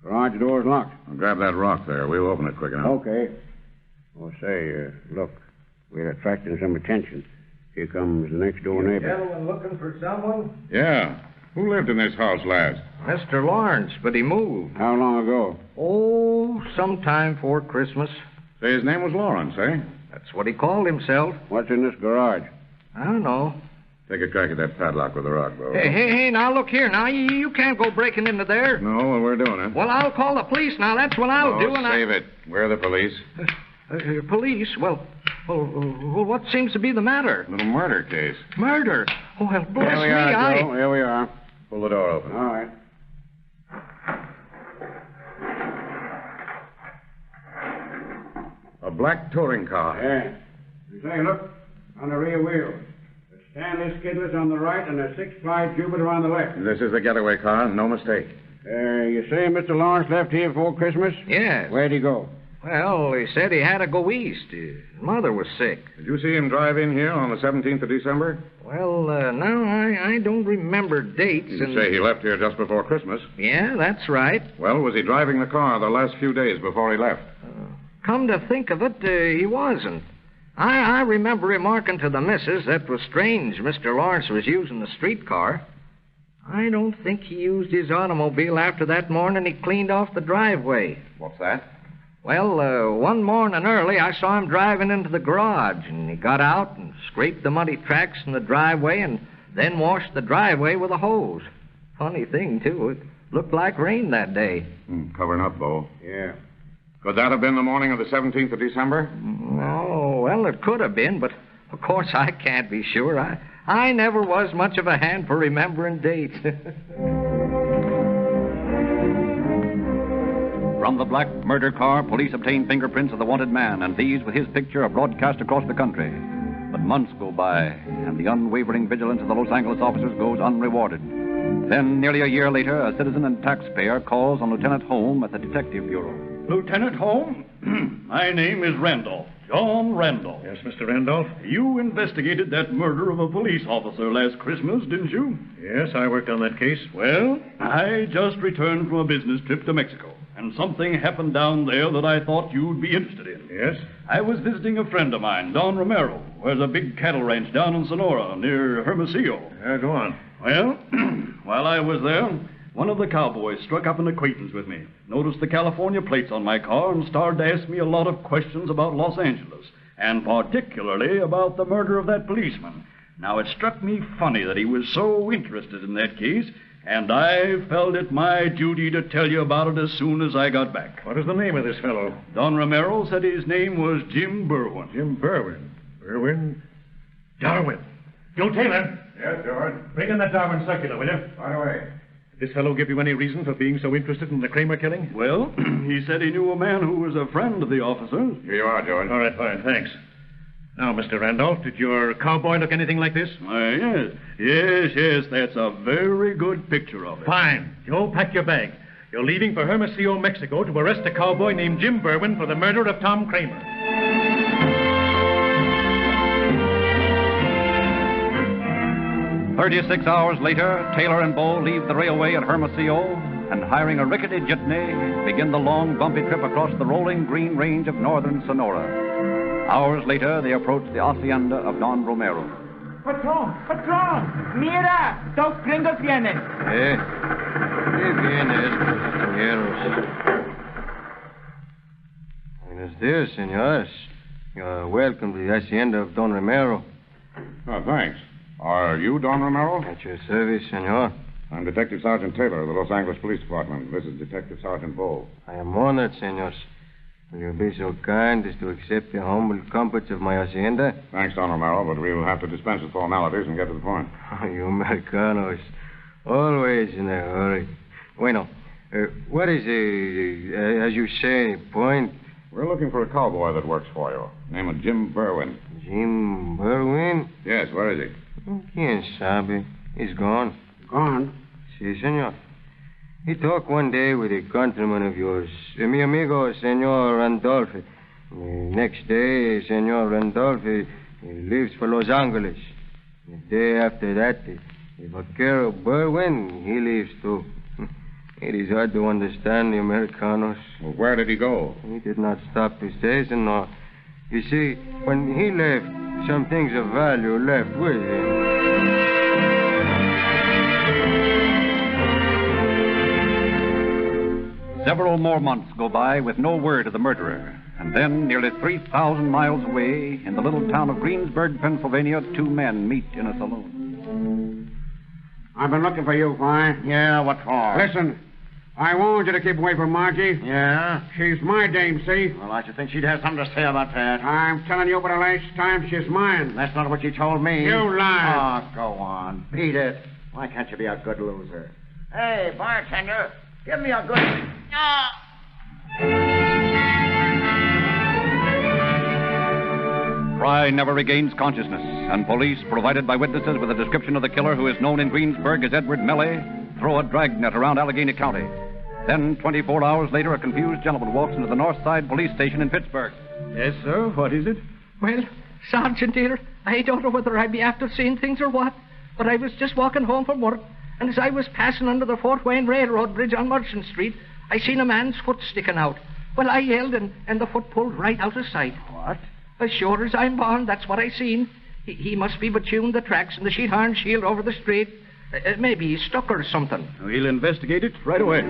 Garage door's locked. I'll grab that rock there. We'll open it quick enough. Okay. Oh, say, look. We're attracting some attention. Here comes the next door neighbor. Gentlemen looking for someone? Yeah. Who lived in this house last? Mr. Lawrence, but he moved. How long ago? Oh, sometime before Christmas. Say his name was Lawrence, eh? That's what he called himself. What's in this garage? I don't know. Take a crack at that padlock with a rock, Bo. Hey, now look here. Now, you can't go breaking into there. No, well, we're doing it. Well, I'll call the police now. That's what I'll do. And save it. Where are the police? Police? Well, what seems to be the matter? Little murder case. Murder? Oh, well, bless Here we me, are, Joe. Here we are. Pull the door open. All right. A black touring car. Yeah. You say, look, on the rear wheel. The Stanley skidless on the right and a 6-ply Jupiter on the left. This is the getaway car, no mistake. You say Mr. Lawrence left here before Christmas? Yes. Where'd he go? Well, he said he had to go east. His mother was sick. Did you see him drive in here on the 17th of December? Well, no, I don't remember dates. You say he left here just before Christmas. Yeah, that's right. Well, was he driving the car the last few days before he left? Come to think of it, he wasn't. I remember remarking to the missus that was strange Mr. Lawrence was using the streetcar. I don't think he used his automobile after that morning he cleaned off the driveway. What's that? Well, one morning early, I saw him driving into the garage, and he got out and scraped the muddy tracks in the driveway and then washed the driveway with a hose. Funny thing, too. It looked like rain that day. Covering up, Bo. Yeah. Could that have been the morning of the 17th of December? Oh, well, it could have been, but of course I can't be sure. I never was much of a hand for remembering dates. From the black murder car, police obtain fingerprints of the wanted man, and these, with his picture, are broadcast across the country. But months go by, and the unwavering vigilance of the Los Angeles officers goes unrewarded. Then, nearly a year later, a citizen and taxpayer calls on Lieutenant Holm at the Detective Bureau. Lieutenant Holm? My name is Randolph. John Randolph. Yes, Mr. Randolph? You investigated that murder of a police officer last Christmas, didn't you? Yes, I worked on that case. Well, I just returned from a business trip to Mexico, and something happened down there that I thought you'd be interested in. Yes? I was visiting a friend of mine, Don Romero, who has a big cattle ranch down in Sonora near Hermosillo. Go on. Well, while I was there, one of the cowboys struck up an acquaintance with me, noticed the California plates on my car, and started to ask me a lot of questions about Los Angeles, and particularly about the murder of that policeman. Now, it struck me funny that he was so interested in that case, and I felt it my duty to tell you about it as soon as I got back. What is the name of this fellow? Don Romero said his name was Jim Berwin. Jim Berwin. Berwin? Darwin. Joe Taylor. Yes, George. Bring in that Darwin circular, will you? Right away. Did this fellow give you any reason for being so interested in the Kramer killing? Well, he said he knew a man who was a friend of the officers. Here you are, George. All right, fine, thanks. Now, Mr. Randolph, did your cowboy look anything like this? Yes, that's a very good picture of it. Fine. Joe, pack your bag. You're leaving for Hermosillo, Mexico to arrest a cowboy named Jim Berwin for the murder of Tom Kramer. 36 hours later, Taylor and Bo leave the railway at Hermosillo and, hiring a rickety jitney, begin the long, bumpy trip across the rolling green range of northern Sonora. Hours later, they approach the hacienda of Don Romero. Patrón, mira, dos gringos vienen. ¿Qué viene estos extranjeros? Buenos días, señores. You're welcome to the hacienda of Don Romero. Oh, thanks. Are you Don Romero? At your service, senor. I'm Detective Sergeant Taylor of the Los Angeles Police Department. This is Detective Sergeant Bo. I am honored, senors. Will you be so kind as to accept the humble comforts of my hacienda? Thanks, Don Romero, but we'll have to dispense with formalities and get to the point. You Americanos, always in a hurry. Bueno, what is, as you say, point? We're looking for a cowboy that works for you. Name of Jim Berwin. Jim Berwin? Yes, where is he? Quien sabe? He's gone. Gone? Si, senor. He talked one day with a countryman of yours, mi amigo, Senor Randolph. Next day, Senor Randolph leaves for Los Angeles. The day after that, the vaquero Berwin, he leaves too. It is hard to understand the Americanos. Well, where did he go? He did not stop to stay, senor. You see, when he left, some things of value left with him. Several more months go by with no word of the murderer. And then, nearly 3,000 miles away, in the little town of Greensburg, Pennsylvania, two men meet in a saloon. I've been looking for you, Vi. Yeah, what for? Listen, I warned you to keep away from Margie. Yeah? She's my dame, see? Well, I should think she'd have something to say about that. I'm telling you for the last time, she's mine. That's not what you told me. You lied. Oh, go on. Beat it. Why can't you be a good loser? Hey, bartender, give me a good... Fry never regains consciousness, and police, provided by witnesses with a description of the killer who is known in Greensburg as Edward Melly, throw a dragnet around Allegheny County. Then, 24 hours later, a confused gentleman walks into the North Side Police Station in Pittsburgh. Yes, sir. What is it? Well, Sergeant dear, I don't know whether I be after seeing things or what, but I was just walking home from work, and as I was passing under the Fort Wayne Railroad Bridge on Merchant Street, I seen a man's foot sticking out. Well, I yelled, and the foot pulled right out of sight. What? As sure as I'm born, that's what I seen. He must be between the tracks and the sheet iron shield over the street. Maybe he's stuck or something. We'll investigate it right away.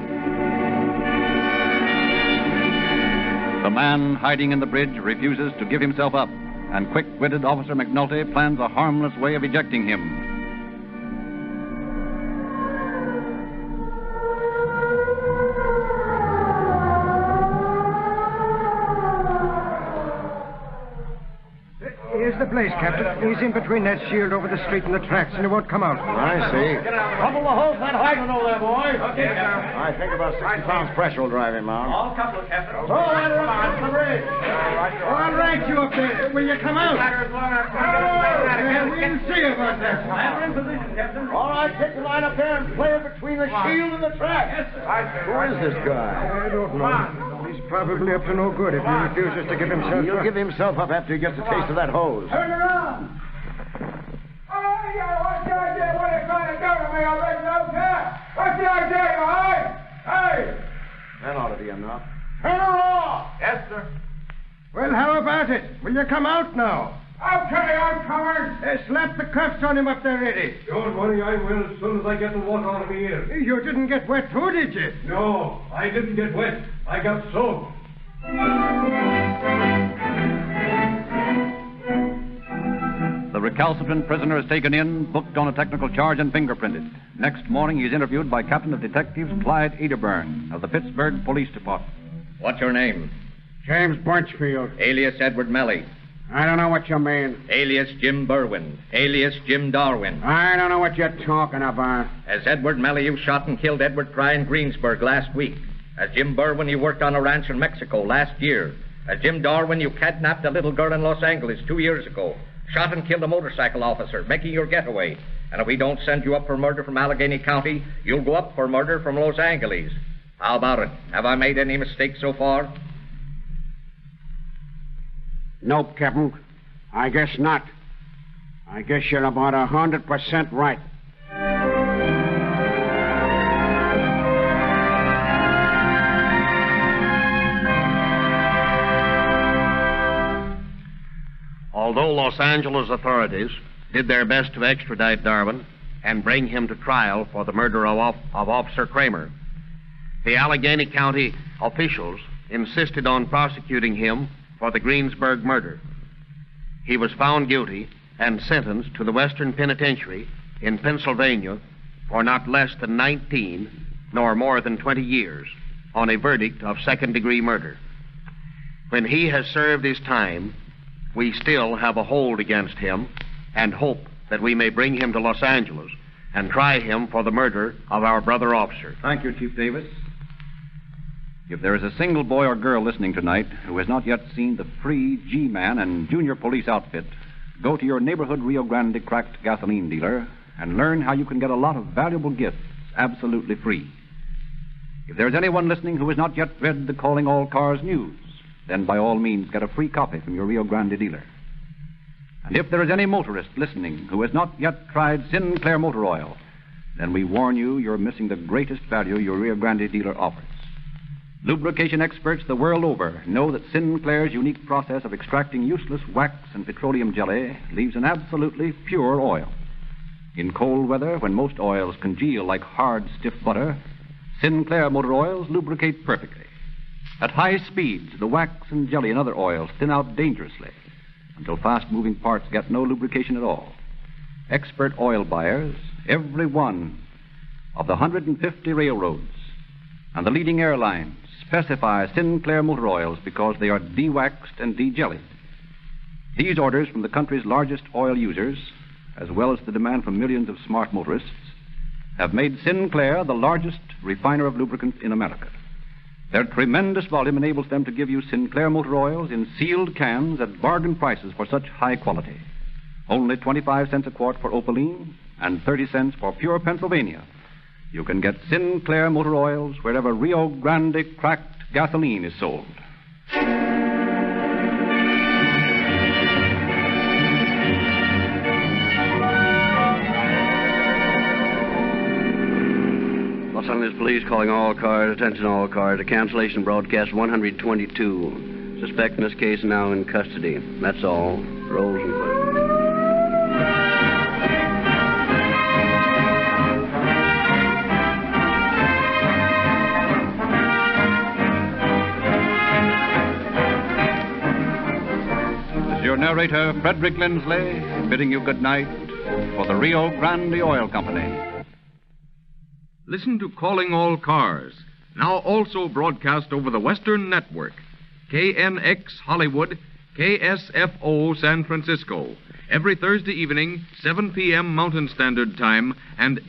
The man hiding in the bridge refuses to give himself up, and quick-witted Officer McNulty plans a harmless way of ejecting him. Here's the place, Captain. He's in between that shield over the street and the tracks, and he won't come out. I see. Couple the hose that hydrant over there, boy. Okay, I think about 60 pounds pressure will drive him out. All couple, Captain. Throw that around the bridge. All right, you up there. Will you come out? We'll see about that. I'm in position, Captain. All right, take the line up there and play it between the shield and the track. Yes, sir. Who is this guy? I don't know. He's probably up to no good if he refuses to give himself up. He'll give himself up after he gets a taste of that hose. Turn around. What's the idea? What are you trying to do to me? I'll make no care. What's the idea, you hide? Hey! That ought to be enough. Turn around. Yes, sir. Well, how about it? Will you come out now? Okay, I'm coming. Slap the cuffs on him up there, Eddie. Don't worry, I will as soon as I get the water out of my ears. You didn't get wet too, did you? No, I didn't get wet. I got soaked. The recalcitrant prisoner is taken in, booked on a technical charge, and fingerprinted. Next morning, he is interviewed by Captain of Detectives Clyde Ederburn of the Pittsburgh Police Department. What's your name? James Bunchfield. Alias Edward Melly. I don't know what you mean. Alias Jim Berwin. Alias Jim Darwin. I don't know what you're talking about. As Edward Melly, you shot and killed Edward Pry in Greensburg last week. As Jim Berwin, you worked on a ranch in Mexico last year. As Jim Darwin, you kidnapped a little girl in Los Angeles 2 years ago. Shot and killed a motorcycle officer, making your getaway. And if we don't send you up for murder from Allegheny County, you'll go up for murder from Los Angeles. How about it? Have I made any mistakes so far? Nope, Captain. I guess not. I guess you're about 100% right. Although Los Angeles authorities did their best to extradite Darwin and bring him to trial for the murder of Officer Kramer, the Allegheny County officials insisted on prosecuting him for the Greensburg murder. He was found guilty and sentenced to the Western Penitentiary in Pennsylvania for not less than 19 nor more than 20 years on a verdict of second-degree murder. When he has served his time, we still have a hold against him and hope that we may bring him to Los Angeles and try him for the murder of our brother officer. Thank you, Chief Davis. If there is a single boy or girl listening tonight who has not yet seen the free G-Man and Junior Police outfit, go to your neighborhood Rio Grande cracked gasoline dealer and learn how you can get a lot of valuable gifts absolutely free. If there's anyone listening who has not yet read the Calling All Cars news, then by all means get a free copy from your Rio Grande dealer. And if there is any motorist listening who has not yet tried Sinclair motor oil, then we warn you you're missing the greatest value your Rio Grande dealer offers. Lubrication experts the world over know that Sinclair's unique process of extracting useless wax and petroleum jelly leaves an absolutely pure oil. In cold weather, when most oils congeal like hard, stiff butter, Sinclair motor oils lubricate perfectly. At high speeds, the wax and jelly in other oils thin out dangerously until fast-moving parts get no lubrication at all. Expert oil buyers, every one of the 150 railroads and the leading airlines, specify Sinclair motor oils because they are de-waxed and de-jellied. These orders from the country's largest oil users, as well as the demand from millions of smart motorists, have made Sinclair the largest refiner of lubricants in America. Their tremendous volume enables them to give you Sinclair motor oils in sealed cans at bargain prices for such high quality. Only 25 cents a quart for Opaline and 30 cents for pure Pennsylvania. You can get Sinclair motor oils wherever Rio Grande cracked gasoline is sold. Los Angeles Police calling all cars, attention all cars, a cancellation broadcast 122. Suspect in this case now in custody. That's all. Rolls and close. Your narrator, Frederick Lindsley, bidding you good night for the Rio Grande Oil Company. Listen to Calling All Cars, now also broadcast over the Western Network, KNX Hollywood, KSFO San Francisco, every Thursday evening, 7 p.m. Mountain Standard Time and